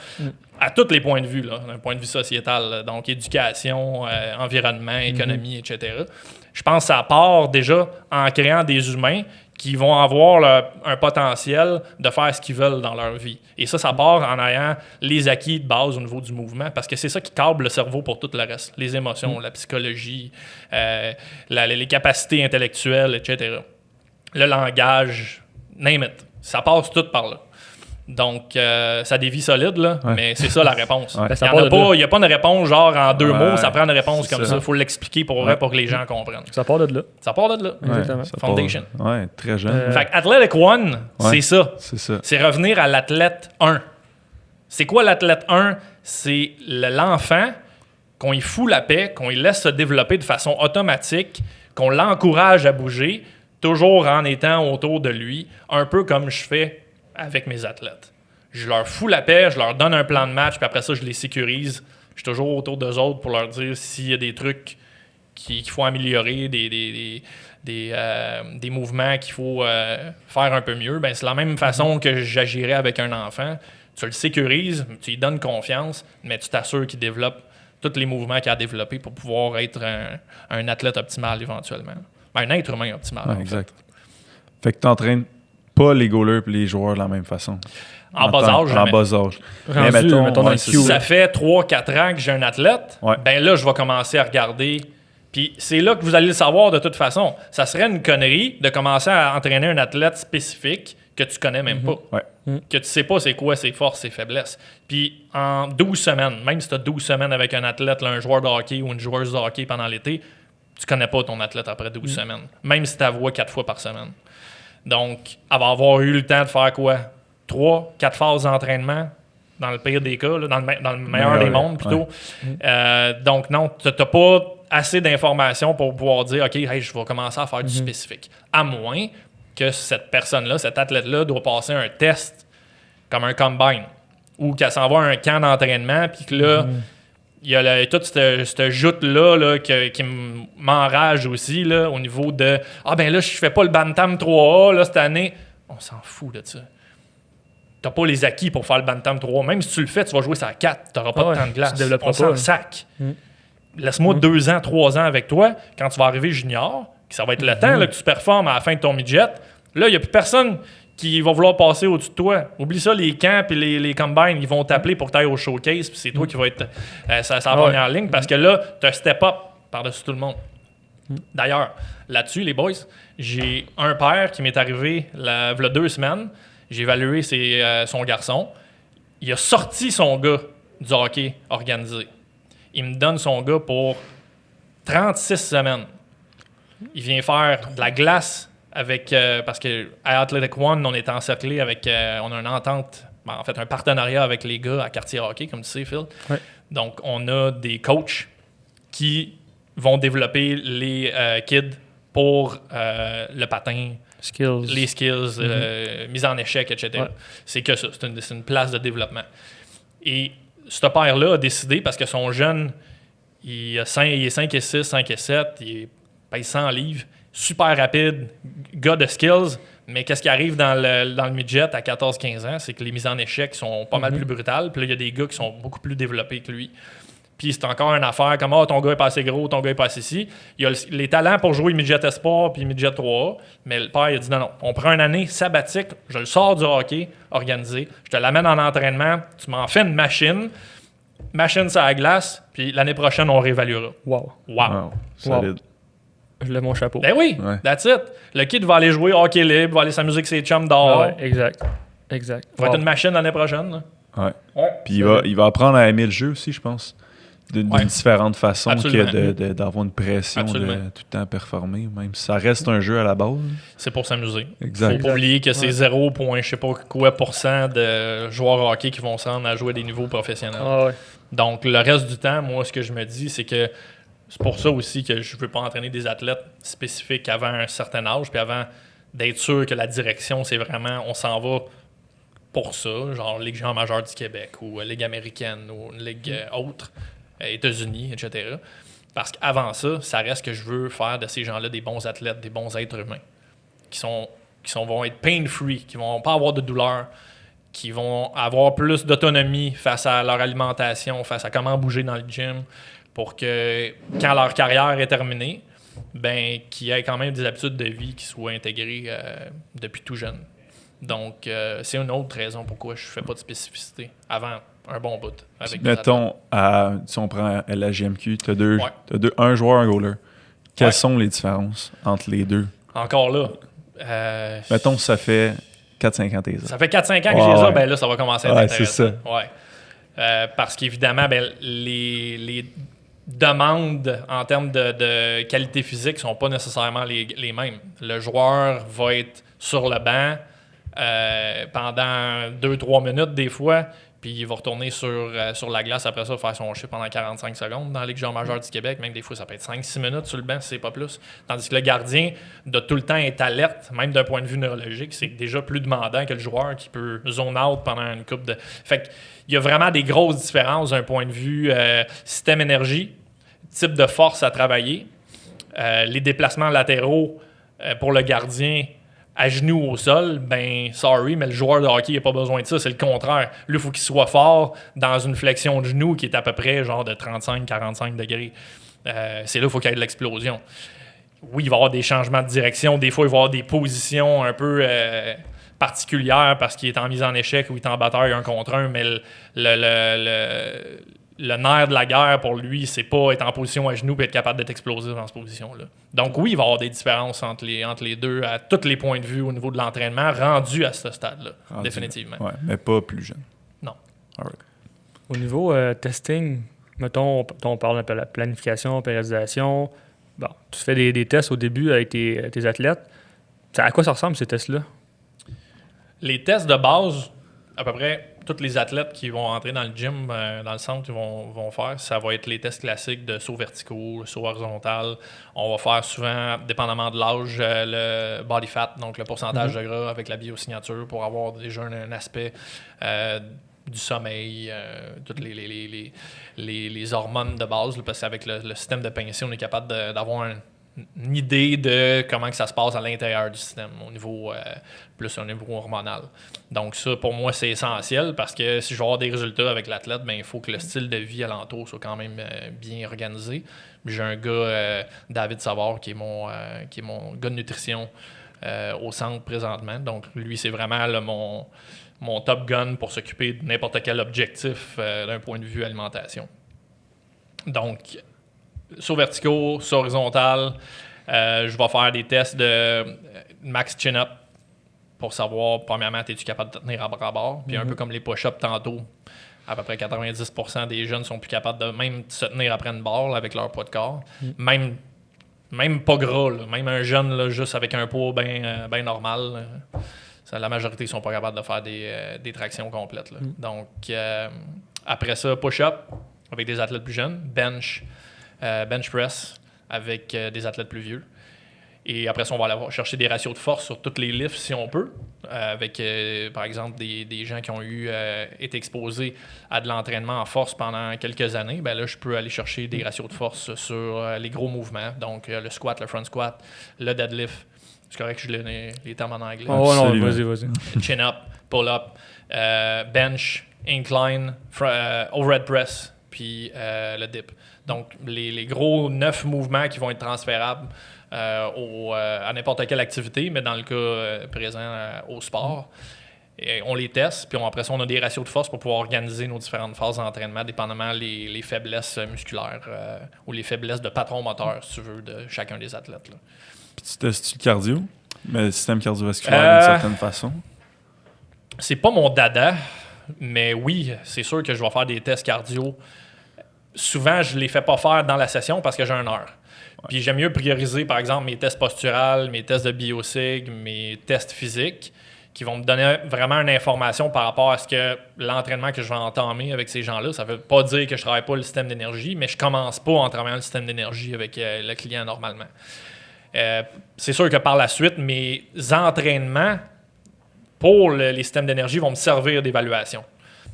à tous les points de vue, là, d'un point de vue sociétal, là, donc éducation, environnement, économie, etc. Je pense que ça part déjà en créant des humains qui vont avoir un potentiel de faire ce qu'ils veulent dans leur vie. Et ça part en ayant les acquis de base au niveau du mouvement, parce que c'est ça qui câble le cerveau pour tout le reste. Les émotions, la psychologie, les capacités intellectuelles, etc. Le langage, name it. Ça passe tout par là. Donc, ça dévie solide, là, mais c'est ça la réponse. Ouais. Il n'y a pas une réponse genre en 2 mots, ça prend une réponse comme ça. ça. Il faut l'expliquer pour que les gens comprennent. Ça part de là. Ça part de là. Exactement. Foundation. Ouais, très jeune. Fait que Athletic One, c'est ça. C'est ça. C'est revenir à l'athlète 1. C'est quoi l'athlète 1? C'est l'enfant qu'on y fout la paix, qu'on y laisse se développer de façon automatique, qu'on l'encourage à bouger, toujours en étant autour de lui, un peu comme je fais avec mes athlètes. Je leur fous la paix, je leur donne un plan de match, puis après ça, je les sécurise. Je suis toujours autour d'eux autres pour leur dire s'il y a des trucs qu'il faut améliorer, des mouvements qu'il faut faire un peu mieux. Ben, c'est la même façon que j'agirais avec un enfant. Tu le sécurises, tu lui donnes confiance, mais tu t'assures qu'il développe tous les mouvements qu'il a développés pour pouvoir être un athlète optimal éventuellement. Ben, un être humain optimal. Ouais, exact. Fait que tu n'entraînes pas les goalers et les joueurs de la même façon. En bas âge, jamais. En bas âge. Rendu, mettons dans le c'est queue. Si ça fait 3-4 ans que j'ai un athlète, ben là, je vais commencer à regarder. Puis c'est là que vous allez le savoir de toute façon. Ça serait une connerie de commencer à entraîner un athlète spécifique que tu connais même pas. Que tu sais pas c'est quoi ses forces, ses faiblesses. Puis en 12 semaines, même si tu as 12 semaines avec un athlète, là, un joueur de hockey ou une joueuse de hockey pendant l'été, tu connais pas ton athlète après 12 semaines, même si tu la vois 4 fois par semaine. Donc, elle va avoir eu le temps de faire quoi? 3, 4 phases d'entraînement, dans le pire des cas, là, dans le meilleur des mondes plutôt. Donc, non, tu n'as pas assez d'informations pour pouvoir dire, OK, hey, je vais commencer à faire du spécifique. À moins que cette personne-là, cet athlète-là, doit passer un test comme un combine ou qu'elle s'en va à un camp d'entraînement, puis que là, il y a toute cette joute-là là, qui m'enrage aussi là, au niveau de « Ah, ben là, je fais pas le Bantam 3A là, cette année. » On s'en fout de ça. T'as pas les acquis pour faire le Bantam 3A. Même si tu le fais, tu vas jouer ça à 4. T'auras pas de temps de glace. On s'en sac. Laisse-moi 2 ans, 3 ans avec toi. Quand tu vas arriver junior, ça va être le temps là, que tu performes à la fin de ton midget. Là, il n'y a plus personne qui va vouloir passer au-dessus de toi. Oublie ça, les camps et les combines, ils vont t'appeler pour que tu ailles au showcase, puis c'est toi qui vas être sa première ligne, parce que là, tu as un step-up par-dessus tout le monde. D'ailleurs, là-dessus, les boys, j'ai un père qui m'est arrivé il y a 2 semaines. J'ai évalué son garçon. Il a sorti son gars du hockey organisé. Il me donne son gars pour 36 semaines. Il vient faire de la glace avec parce que à Athletic One, on est encerclé avec on a une entente, en fait un partenariat avec les gars à Quartier Hockey, comme tu sais, Phil. Ouais. Donc on a des coachs qui vont développer les kids pour le patin, les skills, mise en échec, etc. Ouais. C'est que ça, c'est une place de développement. Et ce père-là a décidé, parce que son jeune, il est 5 et 6, 5 et 7, il pèse 100 livres, super rapide, gars de skills, mais qu'est-ce qui arrive dans le midget à 14-15 ans, c'est que les mises en échec sont pas mal plus brutales, puis là, il y a des gars qui sont beaucoup plus développés que lui. Puis c'est encore une affaire comme « Ah, ton gars est pas assez gros, ton gars est pas assez ici ». Il y a les talents pour jouer midget espoir puis midget 3A, mais le père il a dit « Non, on prend une année sabbatique, je le sors du hockey organisé, je te l'amène en entraînement, tu m'en fais une machine sur la glace, puis l'année prochaine, on réévaluera. » Wow. Solide. Je lève mon chapeau. Ben oui, that's it. Le kid va aller jouer hockey libre, va aller s'amuser avec ses chums dehors. Ouais, exact. Va être une machine l'année prochaine. Là. Ouais. Puis il va apprendre à aimer le jeu aussi, je pense. D'une différente façon que d'avoir une pression de tout le temps performer, même si ça reste un jeu à la base. C'est pour s'amuser. Exact. Faut pas oublier que c'est 0, je sais pas quoi % de joueurs hockey qui vont se rendre à jouer à des niveaux professionnels. Donc, le reste du temps, moi, ce que je me dis, c'est que c'est pour ça aussi que je veux pas entraîner des athlètes spécifiques avant un certain âge, puis avant d'être sûr que la direction, c'est vraiment, on s'en va pour ça, genre Ligue junior majeure du Québec ou Ligue américaine ou une Ligue autre. États-Unis, etc. Parce qu'avant ça, ça reste que je veux faire de ces gens-là des bons athlètes, des bons êtres humains, qui vont être pain-free, qui vont pas avoir de douleur, qui vont avoir plus d'autonomie face à leur alimentation, face à comment bouger dans le gym, pour que quand leur carrière est terminée, ben qu'ils aient quand même des habitudes de vie qui soient intégrées depuis tout jeune. Donc, c'est une autre raison pourquoi je fais pas de spécificité avant un bon bout. Avec mettons, si on prend la GMQ, tu as un joueur, un goaler. Quelles sont les différences entre les deux? Encore là. Mettons, ça fait 4-5 ans tes ça fait 4-5 ans que j'ai ça, ben là, ça va commencer à être intéressant. C'est ça. Ouais. Parce qu'évidemment, ben, les demandes en termes de qualité physique sont pas nécessairement les mêmes. Le joueur va être sur le banc pendant 2-3 minutes des fois, puis il va retourner sur la glace après ça, faire son shift pendant 45 secondes dans la Ligue junior majeure du Québec. Même des fois, ça peut être 5-6 minutes sur le banc, si c'est pas plus. Tandis que le gardien doit tout le temps être alerte, même d'un point de vue neurologique. C'est déjà plus demandant que le joueur qui peut zone out pendant une coupe de... Fait qu'il y a vraiment des grosses différences d'un point de vue système énergie, type de force à travailler, les déplacements latéraux pour le gardien à genoux au sol, ben sorry, mais le joueur de hockey n'a pas besoin de ça, c'est le contraire. Lui, il faut qu'il soit fort dans une flexion de genou qui est à peu près genre de 35-45 degrés. C'est là qu'il faut qu'il y ait de l'explosion. Oui, il va y avoir des changements de direction, des fois il va y avoir des positions un peu particulières parce qu'il est en mise en échec ou il est en bataille 1 contre 1, mais le nerf de la guerre pour lui, c'est pas être en position à genoux et être capable d'être explosif dans cette position-là. Donc oui, il va y avoir des différences entre les deux à tous les points de vue au niveau de l'entraînement rendu à ce stade-là, définitivement. Ouais, mais pas plus jeune. Non. Alright. Au niveau testing, mettons, on parle de la planification, périodisation, bon, tu fais des tests au début avec tes athlètes. À quoi ça ressemble, ces tests-là? Les tests de base, à peu près tous les athlètes qui vont entrer dans le gym, dans le centre, ils vont faire, ça va être les tests classiques de sauts verticaux, saut horizontal. On va faire souvent, dépendamment de l'âge, le body fat, donc le pourcentage de gras avec la biosignature pour avoir déjà un aspect du sommeil, toutes les hormones de base, là, parce qu'avec le système de Pengesi, on est capable d'avoir une idée de comment que ça se passe à l'intérieur du système, plus au niveau hormonal. Donc ça, pour moi, c'est essentiel parce que si je veux avoir des résultats avec l'athlète, il faut que le style de vie alentour soit quand même bien organisé. J'ai un gars, David Savard, qui est mon gars de nutrition au centre présentement. Donc lui, c'est vraiment là, mon top gun pour s'occuper de n'importe quel objectif d'un point de vue alimentation. Donc, saut verticaux, saut horizontal. Je vais faire des tests de max chin-up pour savoir, premièrement, es-tu capable de te tenir à bras bord. Puis un peu comme les push-ups tantôt, à peu près 90% des jeunes sont plus capables de même se tenir après une barre là, avec leur poids de corps. Même pas gras, là. Même un jeune là, juste avec un poids bien normal. La majorité ne sont pas capables de faire des tractions complètes. Là. Donc, après ça, push-up avec des athlètes plus jeunes, bench press avec des athlètes plus vieux. Et après ça, on va aller chercher des ratios de force sur tous les lifts si on peut, avec par exemple des gens qui ont été exposés à de l'entraînement en force pendant quelques années. Ben là, je peux aller chercher des ratios de force sur les gros mouvements, donc le squat, le front squat, le deadlift. C'est correct que je l'ai les termes en anglais. Oh non, vas-y. Chin-up, pull-up, bench, incline, overhead press, puis le dip. Donc, les gros 9 mouvements qui vont être transférables à n'importe quelle activité, mais dans le cas présent au sport. Et on les teste, puis après ça, on a des ratios de force pour pouvoir organiser nos différentes phases d'entraînement, dépendamment les faiblesses musculaires ou les faiblesses de patron moteur, si tu veux, de chacun des athlètes. Là. Puis tu testes le cardio? Mais le système cardiovasculaire d'une certaine façon? C'est pas mon dada, mais oui, c'est sûr que je vais faire des tests cardio. Souvent, je les fais pas faire dans la session parce que j'ai une heure. Ouais. Puis j'aime mieux prioriser, par exemple, mes tests posturales, mes tests de biosig, mes tests physiques, qui vont me donner vraiment une information par rapport à ce que l'entraînement que je vais entamer avec ces gens-là. Ça veut pas dire que je travaille pas le système d'énergie, mais je commence pas en travaillant le système d'énergie avec le client normalement. C'est sûr que par la suite, mes entraînements pour les systèmes d'énergie vont me servir d'évaluation.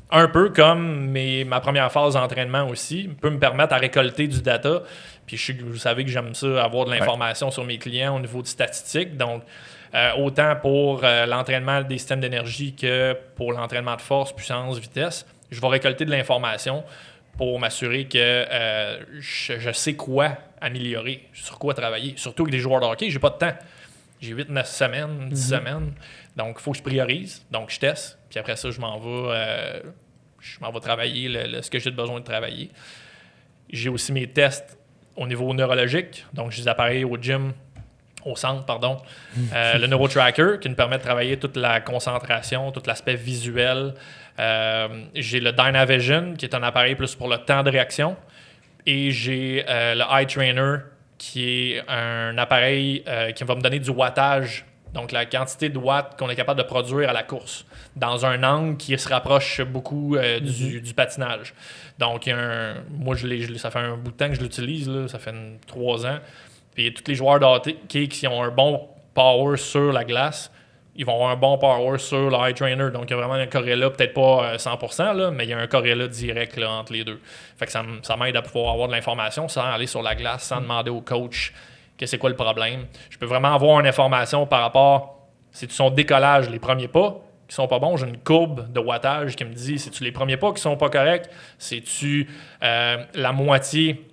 Un peu comme ma première phase d'entraînement aussi peut me permettre à récolter du data. Puis vous savez que j'aime ça, avoir de l'information sur mes clients au niveau de statistiques. Donc, autant pour l'entraînement des systèmes d'énergie que pour l'entraînement de force, puissance, vitesse, je vais récolter de l'information pour m'assurer que je sais quoi améliorer, sur quoi travailler. Surtout avec des joueurs de hockey, j'ai pas de temps. J'ai 8-9 semaines, 10 semaines. Donc, il faut que je priorise. Donc, je teste. Puis après ça, je m'en vais travailler ce que j'ai besoin de travailler. J'ai aussi mes tests au niveau neurologique. Donc, j'ai des appareils au centre, pardon. Le NeuroTracker qui nous permet de travailler toute la concentration, tout l'aspect visuel. J'ai le Dynavision qui est un appareil plus pour le temps de réaction. Et j'ai le Eye Trainer qui est un appareil qui va me donner du wattage. Donc, la quantité de watts qu'on est capable de produire à la course dans un angle qui se rapproche beaucoup du patinage. Donc, moi, ça fait un bout de temps que je l'utilise, là, ça fait 3 ans. Puis, tous les joueurs de hockey qui ont un bon power sur la glace, ils vont avoir un bon power sur le Eye Trainer. Donc, il y a vraiment un corrélat, peut-être pas 100%, là, mais il y a un corrélat direct là, entre les deux. Fait que ça m'aide à pouvoir avoir de l'information sans aller sur la glace, sans demander au coach que c'est quoi le problème. Je peux vraiment avoir une information par rapport, si tu son décollage, les premiers pas qui sont pas bons, j'ai une courbe de wattage qui me dit, si tu les premiers pas qui sont pas corrects, c'est-tu la moitié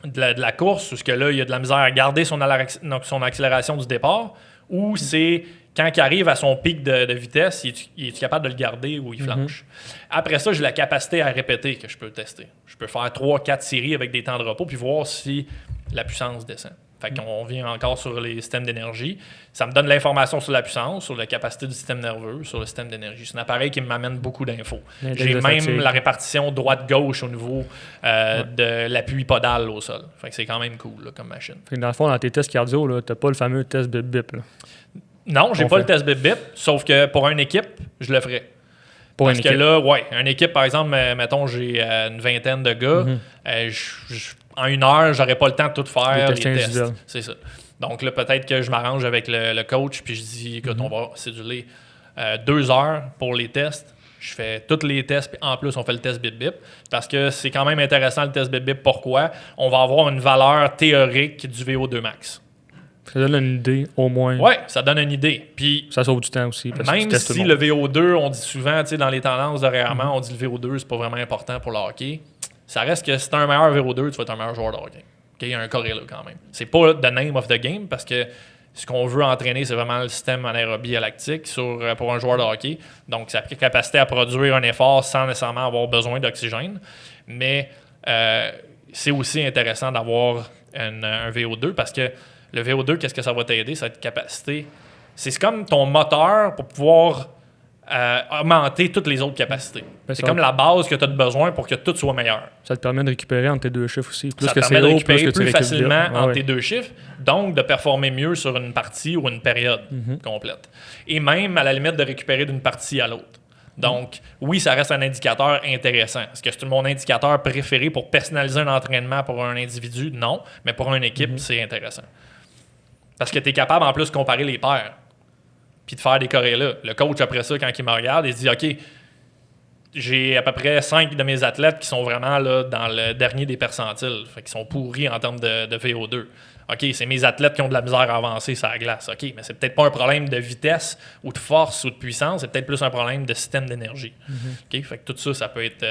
de la course, parce que là, il y a de la misère à garder son accélération du départ, ou c'est quand il arrive à son pic de vitesse, il est capable de le garder ou il flanche. Après ça, j'ai la capacité à répéter que je peux tester. Je peux faire 3-4 séries avec des temps de repos puis voir si la puissance descend. Fait qu'on vient encore sur les systèmes d'énergie. Ça me donne l'information sur la puissance, sur la capacité du système nerveux, sur le système d'énergie. C'est un appareil qui m'amène beaucoup d'infos. J'ai même la répartition droite-gauche au niveau de l'appui podal au sol. Fait que c'est quand même cool là, comme machine. Fait que dans le fond, dans tes tests cardio, tu n'as pas le fameux test bip-bip. Non, j'ai pas le test bip-bip, sauf que pour une équipe, je le ferais. Parce que là, une équipe, par exemple, mettons, j'ai une vingtaine de gars. En 1 heure, j'aurais pas le temps de tout faire, les tests. C'est ça. Donc là, peut-être que je m'arrange avec le coach, puis je dis, écoute, on va céduler 2 heures pour les tests. Je fais tous les tests, puis en plus, on fait le test bip-bip. Parce que c'est quand même intéressant, le test bip-bip. Pourquoi? On va avoir une valeur théorique du VO2 max. Ça donne une idée, au moins. Oui, ça donne une idée. Puis, ça sauve du temps aussi. Parce même que si le VO2, on dit souvent, tu sais, dans les tendances de rarement, on dit le VO2, c'est pas vraiment important pour le hockey. Ça reste que si tu as un meilleur VO2, tu vas être un meilleur joueur de hockey. Il y a un corrélé quand même. C'est pas the name of the game parce que ce qu'on veut entraîner, c'est vraiment le système anaérobie lactique pour un joueur de hockey. Donc, sa capacité à produire un effort sans nécessairement avoir besoin d'oxygène. Mais c'est aussi intéressant d'avoir un VO2 parce que le VO2, qu'est-ce que ça va t'aider? Ça va être capacité. C'est comme ton moteur pour pouvoir augmenter toutes les autres capacités. C'est comme la base que tu as besoin pour que tout soit meilleur. Ça te permet de récupérer entre tes 2 chiffres aussi. Plus ça que te permet de récupérer plus facilement entre ouais. tes 2 chiffres, donc de performer mieux sur une partie ou une période complète. Et même, à la limite, de récupérer d'une partie à l'autre. Donc, oui, ça reste un indicateur intéressant. Est-ce que c'est mon indicateur préféré pour personnaliser un entraînement pour un individu? Non. Mais pour une équipe, c'est intéressant. Parce que tu es capable, en plus, de comparer les pairs puis de faire des corrélats. Le coach, après ça, quand il me regarde, il se dit « OK, j'ai à peu près 5 de mes athlètes qui sont vraiment là, dans le dernier des percentiles, qui sont pourris en termes de VO2. OK, c'est mes athlètes qui ont de la misère à avancer sur la glace. OK, mais c'est peut-être pas un problème de vitesse ou de force ou de puissance, c'est peut-être plus un problème de système d'énergie. OK, fait que tout ça, ça peut être...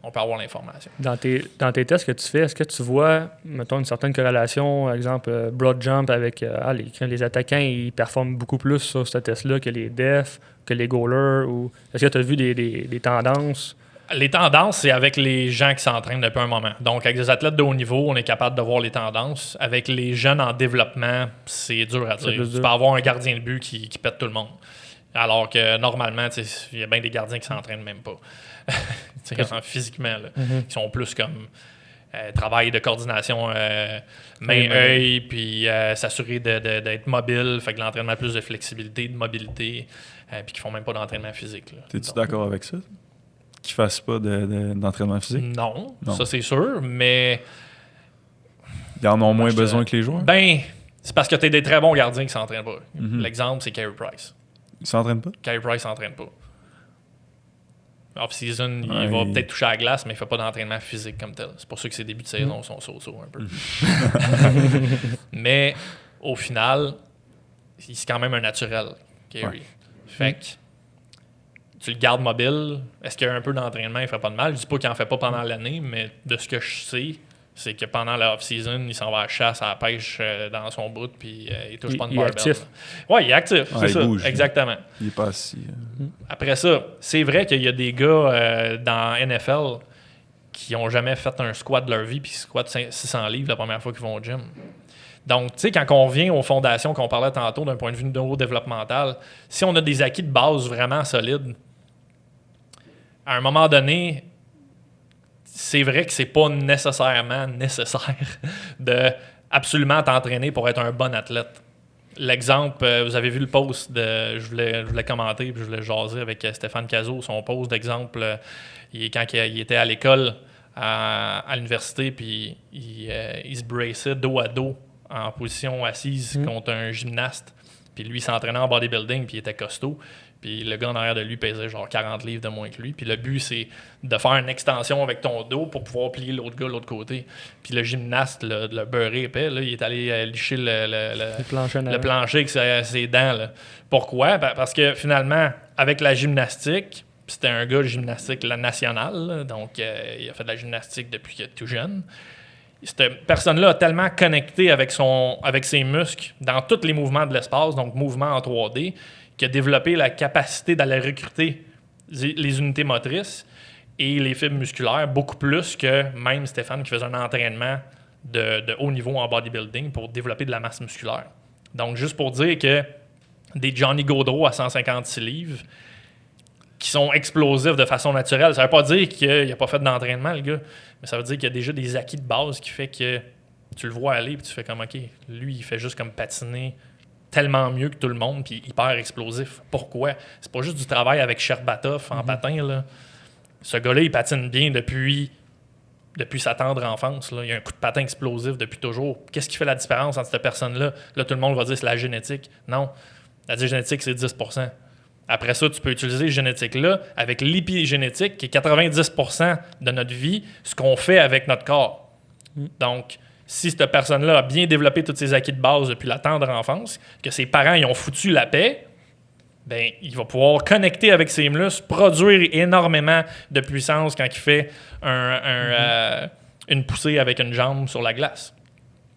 on peut avoir l'information. Dans tes tests que tu fais, est-ce que tu vois, mettons, une certaine corrélation, par exemple, broad jump avec les attaquants, ils performent beaucoup plus sur ce test-là que les defs, que les goalers, ou est-ce que tu as vu des tendances? Les tendances, c'est avec les gens qui s'entraînent depuis un moment. Donc, avec des athlètes de haut niveau, on est capable de voir les tendances. Avec les jeunes en développement, c'est dur à dire. Tu peux avoir un gardien de but qui pète tout le monde. Alors que normalement, il y a bien des gardiens qui s'entraînent même pas. Physiquement, là, qui sont plus comme travail de coordination main-œil, puis s'assurer d'être mobile. Fait que l'entraînement a plus de flexibilité, de mobilité, puis qui font même pas d'entraînement physique. T'es-tu d'accord avec ça? Qu'ils ne fassent pas d'entraînement physique? Non, ça c'est sûr, mais... Ils en ont moins besoin que les joueurs? Ben, c'est parce que tu es des très bons gardiens qui ne s'entraînent pas. L'exemple, c'est Carey Price. Il ne s'entraîne pas? Carey Price ne s'entraîne pas. Off-season, il va peut-être toucher à la glace, mais il ne fait pas d'entraînement physique comme tel. C'est pour ça que ses débuts de saison sont so-so un peu. Mais, au final, c'est quand même un naturel, Carey. Fait que tu le gardes mobile. Est-ce qu'il y a un peu d'entraînement, il ne ferait pas de mal? Je ne dis pas qu'il n'en fait pas pendant l'année, mais de ce que je sais, c'est que pendant la off-season, il s'en va à la chasse, à la pêche dans son bout, puis il touche pas de barbell. Il est actif. Oui, il est actif, c'est ça. Bouge. Exactement. Il n'est pas assis. Après ça, c'est vrai qu'il y a des gars dans NFL qui n'ont jamais fait un squat de leur vie, puis ils squattent 600 livres la première fois qu'ils vont au gym. Donc, tu sais, quand on revient aux fondations qu'on parlait tantôt d'un point de vue neurodéveloppemental, si on a des acquis de base vraiment solides, à un moment donné, c'est vrai que c'est pas nécessairement nécessaire de absolument t'entraîner pour être un bon athlète. L'exemple, vous avez vu le post je voulais commenter puis je voulais jaser avec Stéphane Cazot, son post d'exemple, quand il était à l'école à l'université, puis il se braçait dos à dos en position assise contre un gymnaste. Puis lui, il s'entraînait en bodybuilding, puis il était costaud. Puis le gars en arrière de lui pesait genre 40 livres de moins que lui. Puis le but, c'est de faire une extension avec ton dos pour pouvoir plier l'autre gars de l'autre côté. Puis le gymnaste, le beurré épais, là, il est allé licher le plancher avec ses dents. Là. Pourquoi? Parce que finalement, avec la gymnastique, c'était un gars de gymnastique nationale, là, donc il a fait de la gymnastique depuis qu'il est tout jeune. Cette personne-là a tellement connecté avec ses muscles dans tous les mouvements de l'espace, donc mouvements en 3D, qui a développé la capacité d'aller recruter les unités motrices et les fibres musculaires beaucoup plus que même Stéphane qui faisait un entraînement de haut niveau en bodybuilding pour développer de la masse musculaire. Donc, juste pour dire que des Johnny Gaudreau à 156 livres qui sont explosifs de façon naturelle, ça ne veut pas dire qu'il n'a pas fait d'entraînement, le gars, mais ça veut dire qu'il y a déjà des acquis de base qui fait que tu le vois aller et tu fais comme, OK, lui, il fait juste comme patiner tellement mieux que tout le monde puis hyper explosif. Pourquoi? C'est pas juste du travail avec Sherbatov en patin, là. Ce gars-là, il patine bien depuis sa tendre enfance. Là. Il a un coup de patin explosif depuis toujours. Qu'est-ce qui fait la différence entre cette personne-là? Là, tout le monde va dire que c'est la génétique. Non. La génétique, c'est 10%. Après ça, tu peux utiliser cette génétique-là avec l'épigénétique, qui est 90% de notre vie, ce qu'on fait avec notre corps. Donc, si cette personne-là a bien développé tous ses acquis de base depuis la tendre enfance, que ses parents y ont foutu la paix, ben, il va pouvoir connecter avec ses muscles, produire énormément de puissance quand il fait une poussée avec une jambe sur la glace.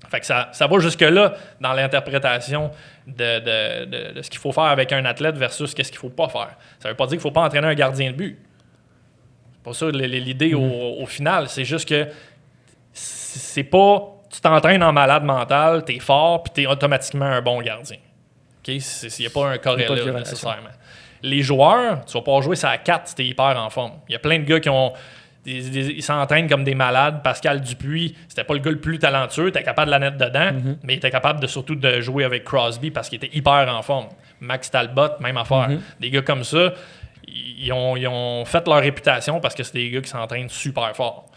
Fait que ça va jusque-là dans l'interprétation de ce qu'il faut faire avec un athlète versus ce qu'il ne faut pas faire. Ça ne veut pas dire qu'il ne faut pas entraîner un gardien de but. C'est pas ça l'idée au final. C'est juste que c'est pas tu t'entraînes en malade mental, tu es fort, puis tu es automatiquement un bon gardien. Il n'y a pas un corrélé nécessairement. Les joueurs, tu ne vas pas jouer ça à 4 si tu es hyper en forme. Il y a plein de gars qui ils s'entraînent comme des malades. Pascal Dupuis, c'était pas le gars le plus talentueux, tu es capable de la mettre dedans, mais il était capable surtout de jouer avec Crosby parce qu'il était hyper en forme. Max Talbot, même affaire. Des gars comme ça, ils ont fait leur réputation parce que c'est des gars qui s'entraînent super fort.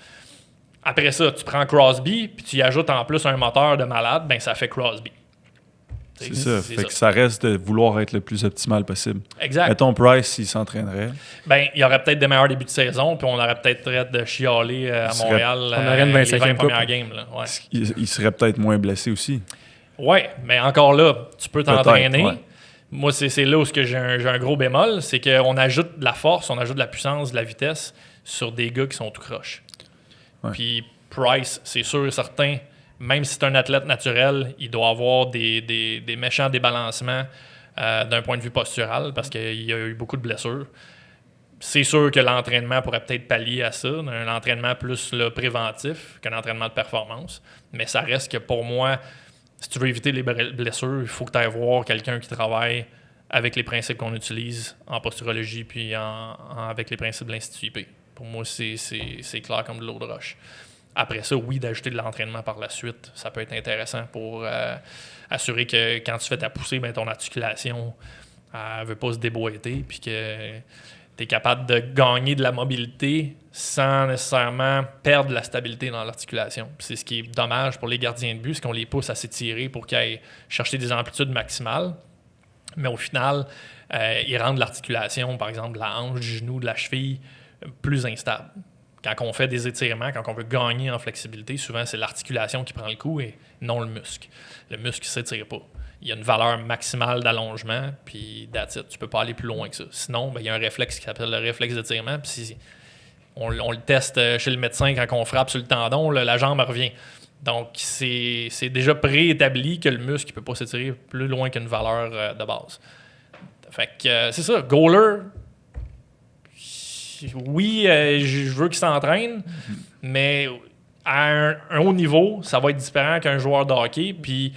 Après ça, tu prends Crosby, puis tu y ajoutes en plus un moteur de malade, ben ça fait Crosby. C'est ça. Fait que ça reste de vouloir être le plus optimal possible. Exact. Mettons Price, s'il s'entraînerait. Ben, il y aurait peut-être des meilleurs débuts de saison, puis on aurait peut-être traité de chialer à Montréal on aurait une 25e les 20 premières coupe. games. Là. Ouais. Il serait peut-être moins blessé aussi. Oui, mais encore là, tu peux t'entraîner. Ouais. Moi, c'est là où j'ai un gros bémol, c'est qu'on ajoute de la force, on ajoute de la puissance, de la vitesse sur des gars qui sont tout croches. Ouais. Puis Price, c'est sûr et certain, même si c'est un athlète naturel, il doit avoir des méchants débalancements d'un point de vue postural parce qu'il y a eu beaucoup de blessures. C'est sûr que l'entraînement pourrait peut-être pallier à ça, un entraînement plus là, préventif qu'un entraînement de performance. Mais ça reste que pour moi, si tu veux éviter les blessures, il faut que tu ailles voir quelqu'un qui travaille avec les principes qu'on utilise en posturologie puis avec les principes de l'Institut IP. Pour moi, c'est clair comme de l'eau de roche. Après ça, oui, d'ajouter de l'entraînement par la suite, ça peut être intéressant pour assurer que quand tu fais ta poussée, ben, ton articulation ne veut pas se déboîter puis que tu es capable de gagner de la mobilité sans nécessairement perdre la stabilité dans l'articulation. Puis c'est ce qui est dommage pour les gardiens de but, c'est qu'on les pousse à s'étirer pour qu'ils aillent chercher des amplitudes maximales. Mais au final, ils rendent l'articulation, par exemple, de la hanche, du genou, de la cheville, plus instable. Quand on fait des étirements, quand on veut gagner en flexibilité, souvent c'est l'articulation qui prend le coup et non le muscle. Le muscle ne s'étire pas. Il y a une valeur maximale d'allongement, puis that's it. Tu ne peux pas aller plus loin que ça. Sinon, ben, il y a un réflexe qui s'appelle le réflexe d'étirement, puis si on le teste chez le médecin quand on frappe sur le tendon, la jambe revient. Donc, c'est déjà préétabli que le muscle ne peut pas s'étirer plus loin qu'une valeur de base. Fait que c'est ça. Goaler, oui, je veux qu'il s'entraîne, mais à un haut niveau, ça va être différent qu'un joueur de hockey. Puis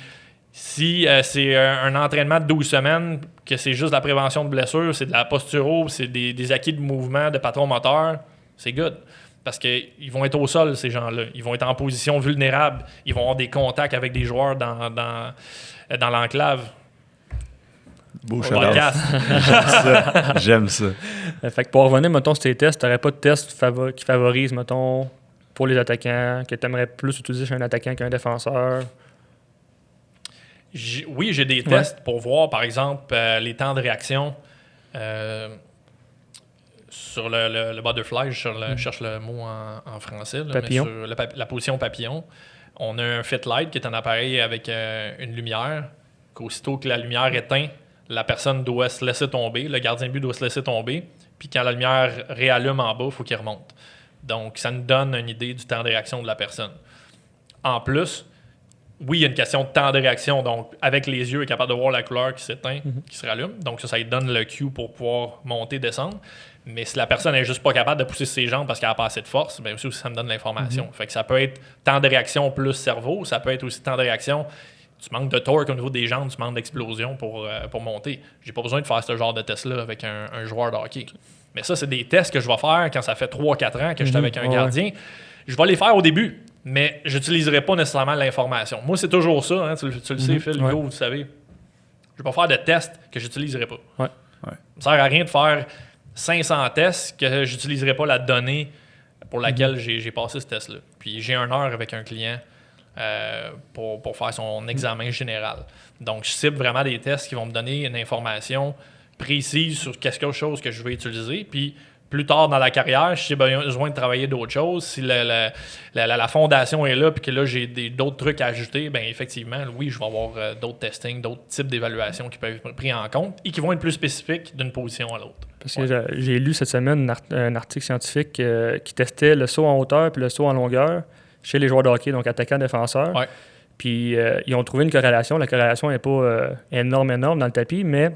si c'est un entraînement de 12 semaines, que c'est juste la prévention de blessures, c'est de la posturo, c'est des acquis de mouvement, de patron moteur, c'est good. Parce qu'ils vont être au sol, ces gens-là. Ils vont être en position vulnérable. Ils vont avoir des contacts avec des joueurs dans l'enclave. Beau podcast. J'aime ça. Fait que pour revenir, mettons, sur tes tests, tu n'aurais pas de test qui favorise, mettons, pour les attaquants, que tu aimerais plus utiliser chez un attaquant qu'un défenseur? Oui, j'ai des tests pour voir, par exemple, les temps de réaction sur le butterfly. Je cherche le mot en français. Là, papillon. Mais sur la position papillon. On a un FitLight qui est un appareil avec une lumière, qu'aussitôt que la lumière éteint, la personne doit se laisser tomber, le gardien de but doit se laisser tomber, puis quand la lumière réallume en bas, il faut qu'il remonte. Donc, ça nous donne une idée du temps de réaction de la personne. En plus, oui, il y a une question de temps de réaction. Donc, avec les yeux, il est capable de voir la couleur qui s'éteint, qui se rallume. Donc, ça lui donne le cue pour pouvoir monter, descendre. Mais si la personne n'est juste pas capable de pousser ses jambes parce qu'elle n'a pas assez de force, bien aussi ça me donne l'information. Fait que ça peut être temps de réaction plus cerveau, ça peut être aussi temps de réaction. Tu manques de torque au niveau des jambes, tu manques d'explosion pour monter. J'ai pas besoin de faire ce genre de test-là avec un joueur de hockey. Mais ça, c'est des tests que je vais faire quand ça fait 3-4 ans que je suis avec un gardien. Je vais les faire au début, mais je n'utiliserai pas nécessairement l'information. Moi, c'est toujours ça. Hein, tu le sais, Phil, Hugo, vous le savez. Je vais pas faire de tests que je n'utiliserai pas. Ouais. Ouais. Ça ne sert à rien de faire 500 tests que je n'utiliserai pas la donnée pour laquelle j'ai passé ce test-là. Puis j'ai 1 heure avec un client pour faire son examen général. Donc, je cible vraiment des tests qui vont me donner une information précise sur quelque chose que je vais utiliser. Puis, plus tard dans la carrière, si j'ai besoin de travailler d'autres choses, si la fondation est là puis que là, j'ai d'autres trucs à ajouter, bien effectivement, oui, je vais avoir d'autres testings, d'autres types d'évaluations qui peuvent être pris en compte et qui vont être plus spécifiques d'une position à l'autre. Parce que j'ai lu cette semaine un article scientifique qui testait le saut en hauteur puis le saut en longueur chez les joueurs de hockey, donc attaquants-défenseurs. Ouais. Puis ils ont trouvé une corrélation. La corrélation n'est pas énorme dans le tapis, mais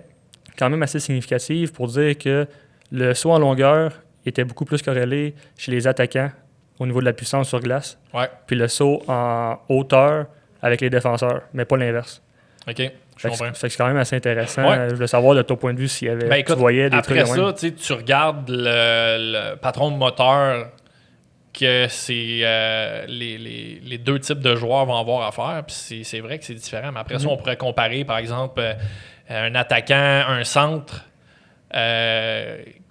quand même assez significative pour dire que le saut en longueur était beaucoup plus corrélé chez les attaquants au niveau de la puissance sur glace. Ouais. Puis le saut en hauteur avec les défenseurs, mais pas l'inverse. OK, je comprends. Fait que c'est quand même assez intéressant. Ouais. Je voulais savoir de ton point de vue s'il y avait, Ben, écoute, tu voyais des trucs. après ça, tu regardes le patron de moteur que c'est les deux types de joueurs vont avoir à faire. Puis c'est vrai que c'est différent. Mais après ça, on pourrait comparer, par exemple, un attaquant, un centre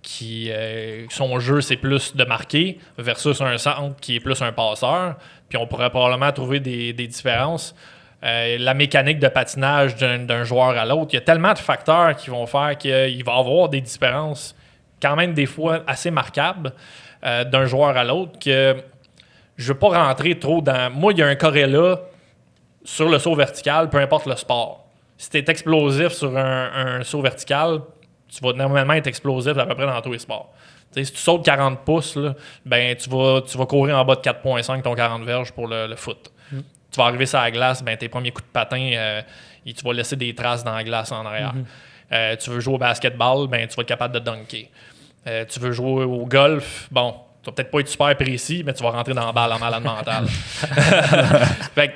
qui son jeu, c'est plus de marquer versus un centre qui est plus un passeur. Puis on pourrait probablement trouver des différences. La mécanique de patinage d'un joueur à l'autre, il y a tellement de facteurs qui vont faire qu'il va y avoir des différences quand même des fois assez marquables d'un joueur à l'autre que je ne veux pas rentrer trop dans... Moi, il y a un corrélat sur le saut vertical, peu importe le sport. Si tu es explosif sur un saut vertical, tu vas normalement être explosif à peu près dans tous les sports. T'sais, si tu sautes 40 pouces, là, ben, tu vas courir en bas de 4,5 ton 40 verges pour le foot. Tu vas arriver sur la glace, ben, tes premiers coups de patin, tu vas laisser des traces dans la glace en arrière. Tu veux jouer au basketball, ben, tu vas être capable de dunker. Tu veux jouer au golf, bon, tu vas peut-être pas être super précis, mais tu vas rentrer dans la balle en malade mental. Fait que,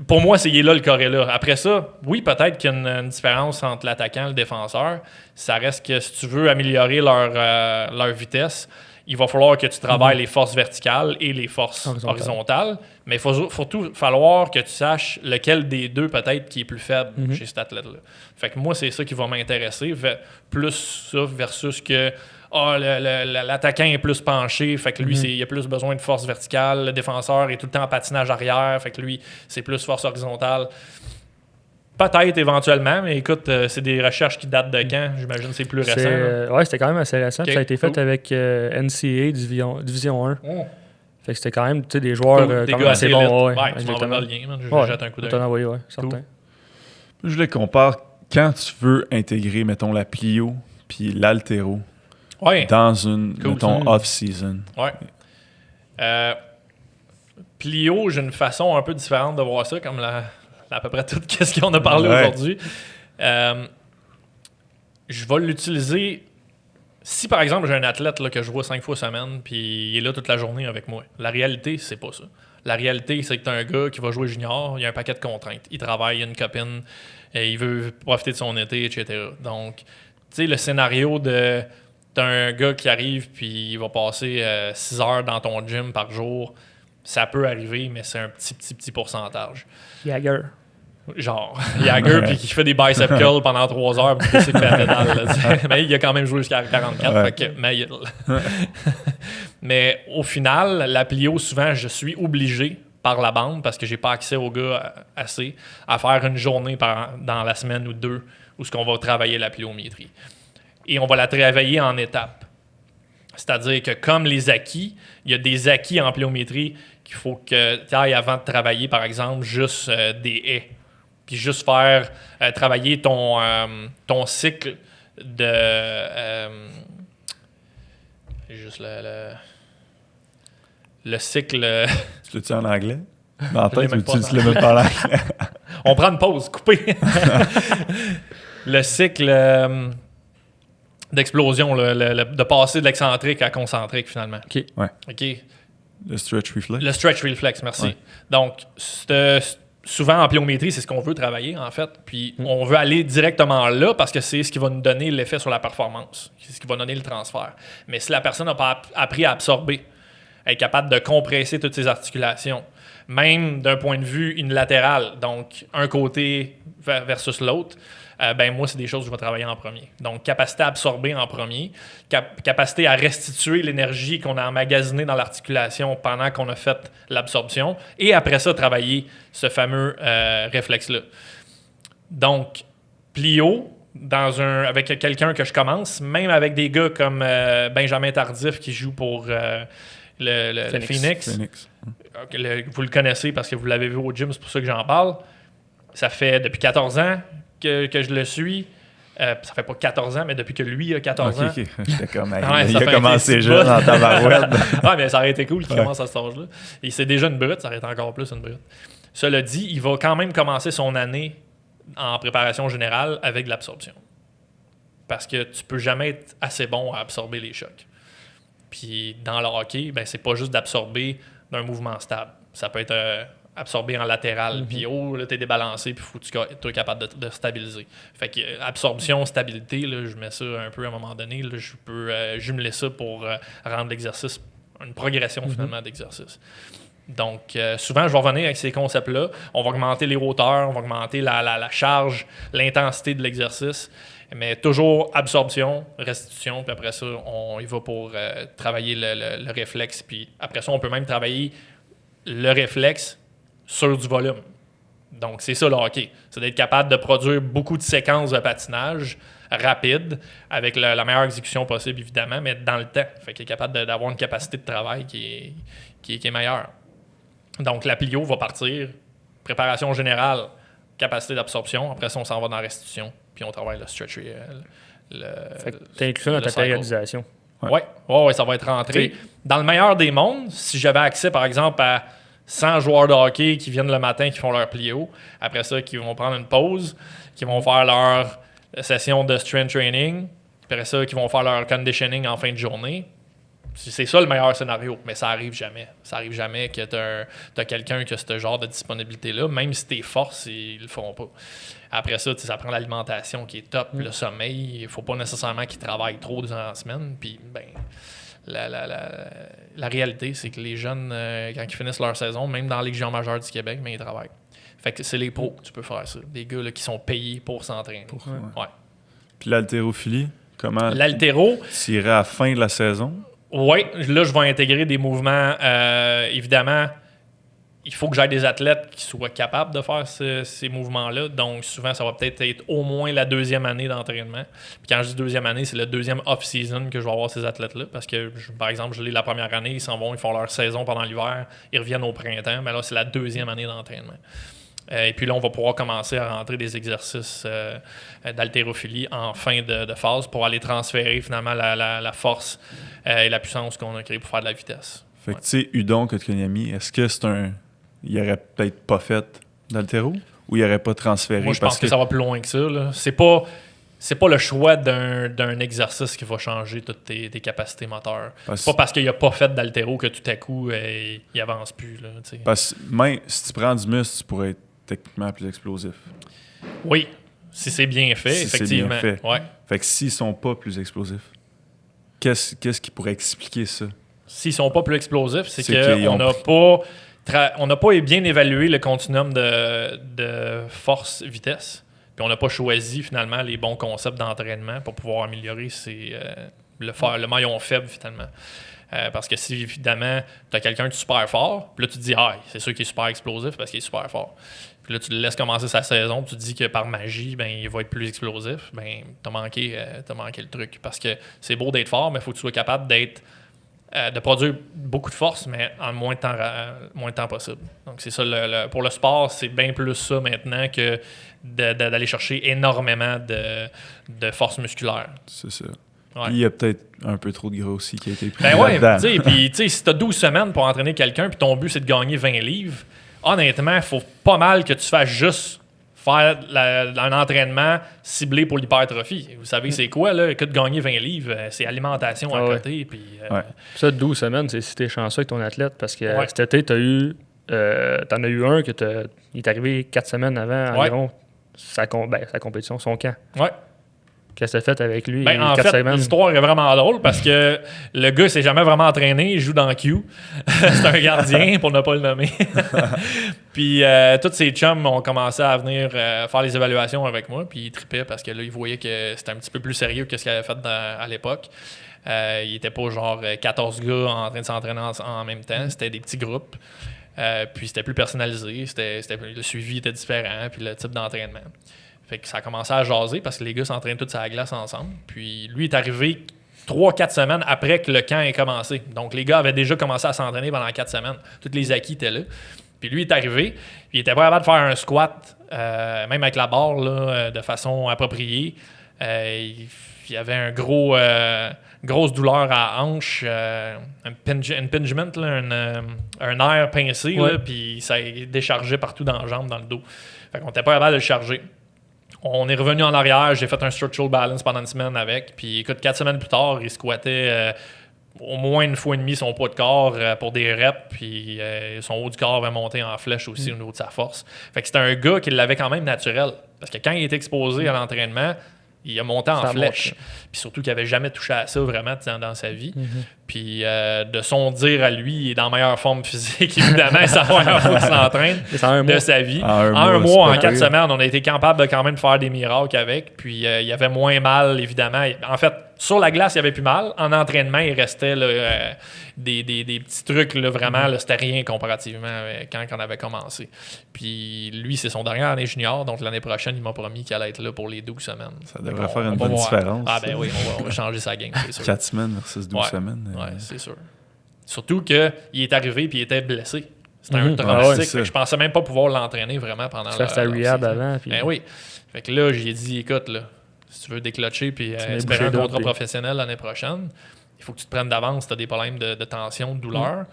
pour moi, c'est là le corrélat. Après ça, oui, peut-être qu'il y a une différence entre l'attaquant et le défenseur. Ça reste que si tu veux améliorer leur vitesse, il va falloir que tu travailles les forces verticales et les forces horizontales. Mais il faut surtout falloir que tu saches lequel des deux peut-être qui est plus faible chez cet athlète-là. Fait que moi, c'est ça qui va m'intéresser. Plus ça versus que l'attaquant est plus penché, fait que lui, il a plus besoin de force verticale. Le défenseur est tout le temps en patinage arrière, fait que lui, c'est plus force horizontale. Peut-être éventuellement, mais écoute, c'est des recherches qui datent de quand? J'imagine que c'est plus récent. Oui, c'était quand même assez récent. Okay, ça a été fait avec NCAA Division 1. Fait que c'était quand même des joueurs quand même assez bons. Ouais, tu m'envoies le lien, je jette un coup d'œil. Je t'en envoyé, oui, certain. Je voulais qu'on parle quand tu veux intégrer, mettons, la plio puis l'altéro dans une, mettons, off-season. Ouais. Plio, j'ai une façon un peu différente de voir ça, comme à peu près tout ce qu'on a parlé aujourd'hui. Je vais l'utiliser si, par exemple, j'ai un athlète là, que je vois 5 fois semaine puis il est là toute la journée avec moi. La réalité, c'est pas ça. La réalité, c'est que tu as un gars qui va jouer junior, il y a un paquet de contraintes. Il travaille, il a une copine, et il veut profiter de son été, etc. Donc, tu sais, le scénario de t'as un gars qui arrive puis il va passer 6 heures dans ton gym par jour, ça peut arriver, mais c'est un petit pourcentage. Jagger. Genre, Jagger, puis qui fait des bicep curls pendant 3 heures, puis c'est pédale. Mais il a quand même joué jusqu'à 44, fait que, mais au final, la plio, souvent, je suis obligé par la bande, parce que j'ai pas accès aux gars assez, à faire une journée dans la semaine ou 2 où ce qu'on va travailler la pliométrie. Et on va la travailler en étapes. C'est-à-dire que comme les acquis, il y a des acquis en pliométrie qu'il faut que tu ailles avant de travailler, par exemple, juste des haies. Puis juste faire travailler ton cycle de... juste le cycle... Tu l'as-tu en anglais? Dans la tête, tu l'utilises même pas en anglais. On prend une pause, coupé. Le cycle d'explosion, de passer de l'excentrique à concentrique, finalement. OK. Ouais. OK. Le stretch reflex. Le stretch reflex, merci. Ouais. Donc, souvent en pliométrie, c'est ce qu'on veut travailler, en fait. Puis, on veut aller directement là parce que c'est ce qui va nous donner l'effet sur la performance. C'est ce qui va donner le transfert. Mais si la personne n'a pas appris à absorber, être capable de compresser toutes ses articulations, même d'un point de vue unilatéral, donc un côté versus l'autre, moi, c'est des choses que je vais travailler en premier. Donc, capacité à absorber en premier, capacité à restituer l'énergie qu'on a emmagasinée dans l'articulation pendant qu'on a fait l'absorption, et après ça, travailler ce fameux réflexe-là. Donc, plio, avec quelqu'un que je commence, même avec des gars comme Benjamin Tardif qui joue pour le Phoenix. Vous le connaissez parce que vous l'avez vu au gym, c'est pour ça que j'en parle. Ça fait depuis 14 ans que je le suis. Ça fait pas 14 ans, mais depuis que lui a 14 ans. J'étais comme, Ouais, il a commencé jeune en tabarouette. Ouais, mais ça aurait été cool qu'il commence à cet âge-là. Et c'est déjà une brute, ça aurait été encore plus une brute. Cela dit, il va quand même commencer son année en préparation générale avec de l'absorption. Parce que tu peux jamais être assez bon à absorber les chocs. Puis dans le hockey, c'est pas juste d'absorber d'un mouvement stable. Ça peut être absorber en latéral. Puis là, t'es débalancé, puis faut que tu sois capable de stabiliser. Fait que absorption, stabilité, là, je mets ça un peu à un moment donné. Là, je peux jumeler ça pour rendre l'exercice une progression finalement d'exercice. Donc, souvent, je vais revenir avec ces concepts-là. On va augmenter les hauteurs, on va augmenter la charge, l'intensité de l'exercice. Mais toujours absorption, restitution, puis après ça, on y va pour travailler le réflexe. Puis après ça, on peut même travailler le réflexe sur du volume. Donc, c'est ça le hockey. C'est d'être capable de produire beaucoup de séquences de patinage rapide, avec la meilleure exécution possible, évidemment, mais dans le temps. Fait qu'il est capable d'avoir une capacité de travail qui est meilleure. Donc, la plio va partir, préparation générale, capacité d'absorption. Après ça, on s'en va dans la restitution. Puis on travaille le stretch. Fait que tu inclus ça dans ta périodisation. Oui, ça va être rentré. Dans le meilleur des mondes, si j'avais accès, par exemple, à 100 joueurs de hockey qui viennent le matin, qui font leur plio, après ça, qui vont prendre une pause, qui vont faire leur session de strength training, après ça, qui vont faire leur conditioning en fin de journée. C'est ça le meilleur scénario, mais ça arrive jamais. Ça arrive jamais que tu as quelqu'un qui a ce genre de disponibilité-là, même si tes forces, ils le feront pas. Après ça, ça prend l'alimentation qui est top, le sommeil. Il faut pas nécessairement qu'ils travaillent trop durant la semaine. Puis, la réalité, c'est que les jeunes, quand ils finissent leur saison, même dans la Ligue majeure du Québec, ils travaillent. Fait que c'est les pros que tu peux faire ça. Des gars là, qui sont payés pour s'entraîner. Ouais. Puis l'haltérophilie, comment l'haltéro, tu irais à la fin de la saison? Oui, là, je vais intégrer des mouvements. Évidemment, il faut que j'aie des athlètes qui soient capables de faire ces mouvements-là. Donc, souvent, ça va peut-être être au moins la deuxième année d'entraînement. Puis quand je dis deuxième année, c'est le deuxième off-season que je vais avoir ces athlètes-là. Parce que, par exemple, je l'ai la première année, ils s'en vont, ils font leur saison pendant l'hiver, ils reviennent au printemps. Mais là, c'est la deuxième année d'entraînement. Et puis là, on va pouvoir commencer à rentrer des exercices d'haltérophilie en fin de phase pour aller transférer finalement la force et la puissance qu'on a créée pour faire de la vitesse. Fait que tu sais, Udon Kotkaniemi, est-ce que c'est il aurait peut-être pas fait d'haltéro ou il aurait pas transféré? Moi, je pense que ça va plus loin que ça, là. C'est pas le choix d'un exercice qui va changer toutes tes capacités moteurs. C'est pas parce qu'il a pas fait d'haltéro que tout à coup, il avance plus, là, t'sais. Parce que même si tu prends du muscle, tu pourrais être techniquement plus explosif. Oui, si c'est bien fait, effectivement. C'est bien fait. Ouais. Fait que s'ils sont pas plus explosifs, qu'est-ce qui pourrait expliquer ça? S'ils sont pas plus explosifs, c'est qu'on n'a pas bien évalué le continuum de force-vitesse. Puis on n'a pas choisi finalement les bons concepts d'entraînement pour pouvoir améliorer le maillon faible finalement. Parce que si évidemment tu as quelqu'un de super fort, puis là tu te dis c'est sûr qu'il est super explosif parce qu'il est super fort. Puis là tu le laisses commencer sa saison, puis tu te dis que par magie, il va être plus explosif, t'as manqué le truc. Parce que c'est beau d'être fort, mais il faut que tu sois capable de produire beaucoup de force, mais en moins de temps possible. Donc, c'est ça. Pour le sport, c'est bien plus ça maintenant que d'aller chercher énormément de force musculaire. C'est ça. Ouais. Il y a peut-être un peu trop de gras aussi qui a été pris là-dedans. Puis, si tu as 12 semaines pour entraîner quelqu'un, puis ton but, c'est de gagner 20 livres, honnêtement, il faut pas mal que tu fasses juste faire un entraînement ciblé pour l'hypertrophie. Vous savez, c'est quoi, là, que de gagner 20 livres? C'est alimentation à côté. Puis, Ça, 12 semaines, c'est si t'es chanceux avec ton athlète, parce que cet été, t'en as eu un il est arrivé 4 semaines avant environ sa compétition, son camp. Ouais. Qu'est-ce que tu as fait avec lui? En fait, l'histoire est vraiment drôle parce que le gars s'est jamais vraiment entraîné. Il joue dans Q. C'est un gardien, pour ne pas le nommer. Puis tous ses chums ont commencé à venir faire les évaluations avec moi. Puis il trippait parce que là, il voyait que c'était un petit peu plus sérieux que ce qu'il avait fait à l'époque. Il était pas genre 14 gars en train de s'entraîner en même temps. C'était des petits groupes. Puis c'était plus personnalisé. Le suivi était différent. Puis le type d'entraînement. Fait que ça a commencé à jaser parce que les gars s'entraînent tous à la glace ensemble. Puis lui est arrivé 3-4 semaines après que le camp ait commencé. Donc les gars avaient déjà commencé à s'entraîner pendant 4 semaines. Tous les acquis étaient là. Puis lui est arrivé, puis il était pas capable de faire un squat, même avec la barre, là, de façon appropriée. Il y avait un grosse douleur à hanche, un impingement, là, un air pincé, puis ça déchargeait partout dans la jambe, dans le dos. Fait qu'on était pas capable de le charger. On est revenu en arrière, j'ai fait un structural balance pendant une semaine avec, puis écoute, 4 semaines plus tard, il squattait au moins une fois et demie son poids de corps pour des reps, puis son haut du corps va monter en flèche aussi au niveau de sa force. Fait que c'était un gars qui l'avait quand même naturel, parce que quand il était exposé à l'entraînement, il a monté en flèche. Puis surtout qu'il n'avait jamais touché à ça vraiment dans sa vie. Puis de son dire à lui, il est dans la meilleure forme physique, évidemment, c'est la première fois qu'il s'entraîne de sa vie. En un mois, en 4 semaines, on a été capable de quand même faire des miracles avec. Puis il y avait moins mal, évidemment. En fait, sur la glace, il n'y avait plus mal. En entraînement, il restait là, des petits trucs, là, vraiment, là, c'était rien comparativement quand on avait commencé. Puis lui, c'est son dernière année junior, donc l'année prochaine, il m'a promis qu'il allait être là pour les 12 semaines. Ça devrait faire une bonne différence. Ah ben oui, on va changer sa game, c'est sûr. 4 semaines versus 12 semaines. Oui, c'est sûr. Surtout qu'il est arrivé et il était blessé. C'était un traumatique. Je pensais même pas pouvoir l'entraîner vraiment pendant la c'était rehab avant. Puis... Ben oui. Fait que là, j'ai dit, écoute, là, si tu veux déclencher puis espérer un contrat professionnel l'année prochaine, il faut que tu te prennes d'avance si tu as des problèmes de tension, de douleur.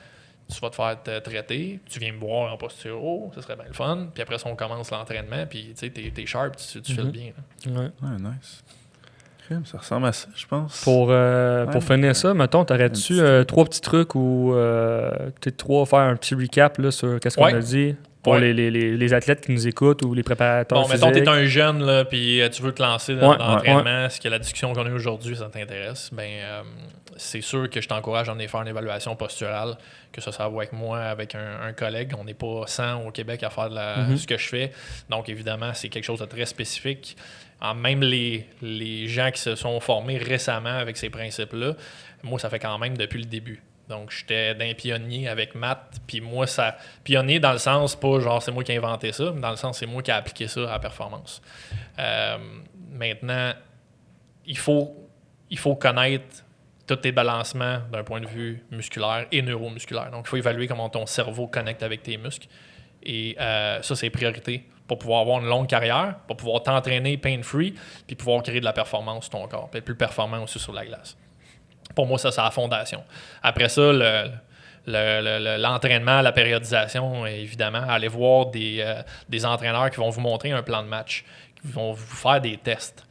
Tu vas te faire traiter, tu viens me voir en posturo, ça serait bien le fun. Puis après ça, on commence l'entraînement, puis tu sais, t'es sharp, tu files bien. Ouais, nice. Ça ressemble à ça, je pense. Pour finir ça, mettons, t'aurais-tu 3 petits trucs ou peut-être faire un petit recap là, sur qu'est-ce qu'on a dit pour les athlètes qui nous écoutent ou les préparateurs physiques. Mettons, t'es un jeune là, puis tu veux te lancer dans l'entraînement, ce que la discussion qu'on a aujourd'hui, ça t'intéresse, c'est sûr que je t'encourage à venir faire une évaluation posturale, que ça va avec moi, avec un collègue. On n'est pas 100 au Québec à faire ce que je fais. Donc, évidemment, c'est quelque chose de très spécifique. Même les gens qui se sont formés récemment avec ces principes-là, moi, ça fait quand même depuis le début. Donc, j'étais d'un pionnier avec Matt, puis moi, ça... Pionnier dans le sens, pas genre c'est moi qui ai inventé ça, mais dans le sens c'est moi qui ai appliqué ça à la performance. Maintenant, il faut connaître tous tes balancements d'un point de vue musculaire et neuromusculaire. Donc, il faut évaluer comment ton cerveau connecte avec tes muscles. Et ça, c'est priorité pour pouvoir avoir une longue carrière, pour pouvoir t'entraîner pain-free, puis pouvoir créer de la performance sur ton corps, puis être plus performant aussi sur la glace. Pour moi, ça, c'est la fondation. Après ça, l'entraînement, la périodisation, évidemment, aller voir des entraîneurs qui vont vous montrer un plan de match, qui vont vous faire des tests,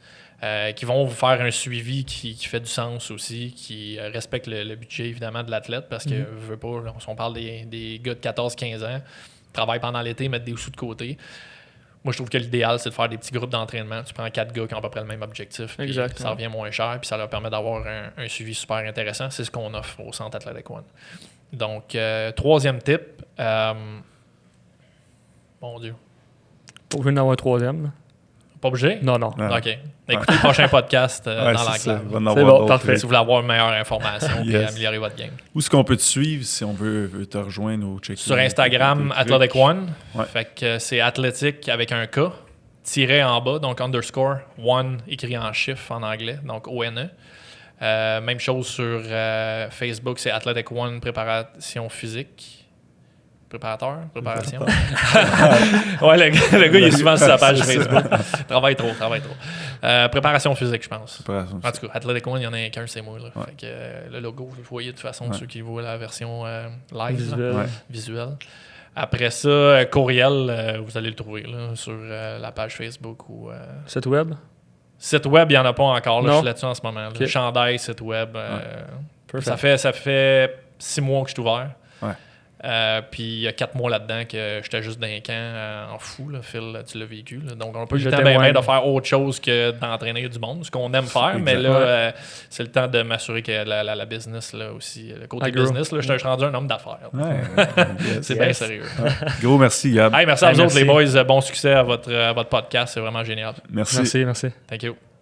qui vont vous faire un suivi qui fait du sens aussi, qui respecte le budget, évidemment, de l'athlète, parce que, veut pas, on parle des gars de 14-15 ans, travaillent pendant l'été, mettent des sous de côté. Moi, je trouve que l'idéal, c'est de faire des petits groupes d'entraînement. Tu prends 4 gars qui ont à peu près le même objectif. Ça revient moins cher, puis ça leur permet d'avoir un suivi super intéressant. C'est ce qu'on offre au Centre Athletic One. Donc, 3e tip. Mon Dieu. Pas obligé d'en avoir un 3e. Pas obligé? Non. OK. Écoutez le prochain podcast dans l'enclave. C'est bon, parfait. Si vous voulez avoir une meilleure information et améliorer votre game. Où est-ce qu'on peut te suivre si on veut te rejoindre ou checker? Sur Instagram, Athletic One. Fait que c'est athlétique avec un K, tiré en bas, donc underscore, one écrit en chiffre en anglais, donc ONE. Même chose sur Facebook, c'est Athletic One Préparation Physique. Préparation. Ouais, le gars, il est souvent sur sa page Facebook. Travaille trop. Préparation physique, je pense. En tout cas, Athletic One, il y en a qu'un, c'est moi. Là. Fait que, le logo, vous le voyez de toute façon, ceux qui voient la version live, visuelle. Après ça, courriel, vous allez le trouver là, sur la page Facebook ou Site web? site web, il n'y en a pas encore. Là, je Non. suis là-dessus en ce moment. Là. Ok. Chandail, site web. Perfect. Ça fait 6 mois que je suis ouvert. Ouais. Puis il y a 4 mois là-dedans que j'étais juste d'un camp en fou. Là. Phil, tu l'as vécu. Là. Donc, on n'a pas eu Je le temps témoigne. de faire autre chose que d'entraîner du monde, ce qu'on aime faire. Mais Exact. là, c'est le temps de m'assurer que la business, là, aussi, le côté Agro. business, là, je suis rendu un homme d'affaires. Ouais. C'est Yes. bien sérieux. Gros merci, Gab. Hey, merci à Hey, vous autres, merci. les boys. Bon succès à votre podcast. C'est vraiment génial. Merci. Merci. Thank you.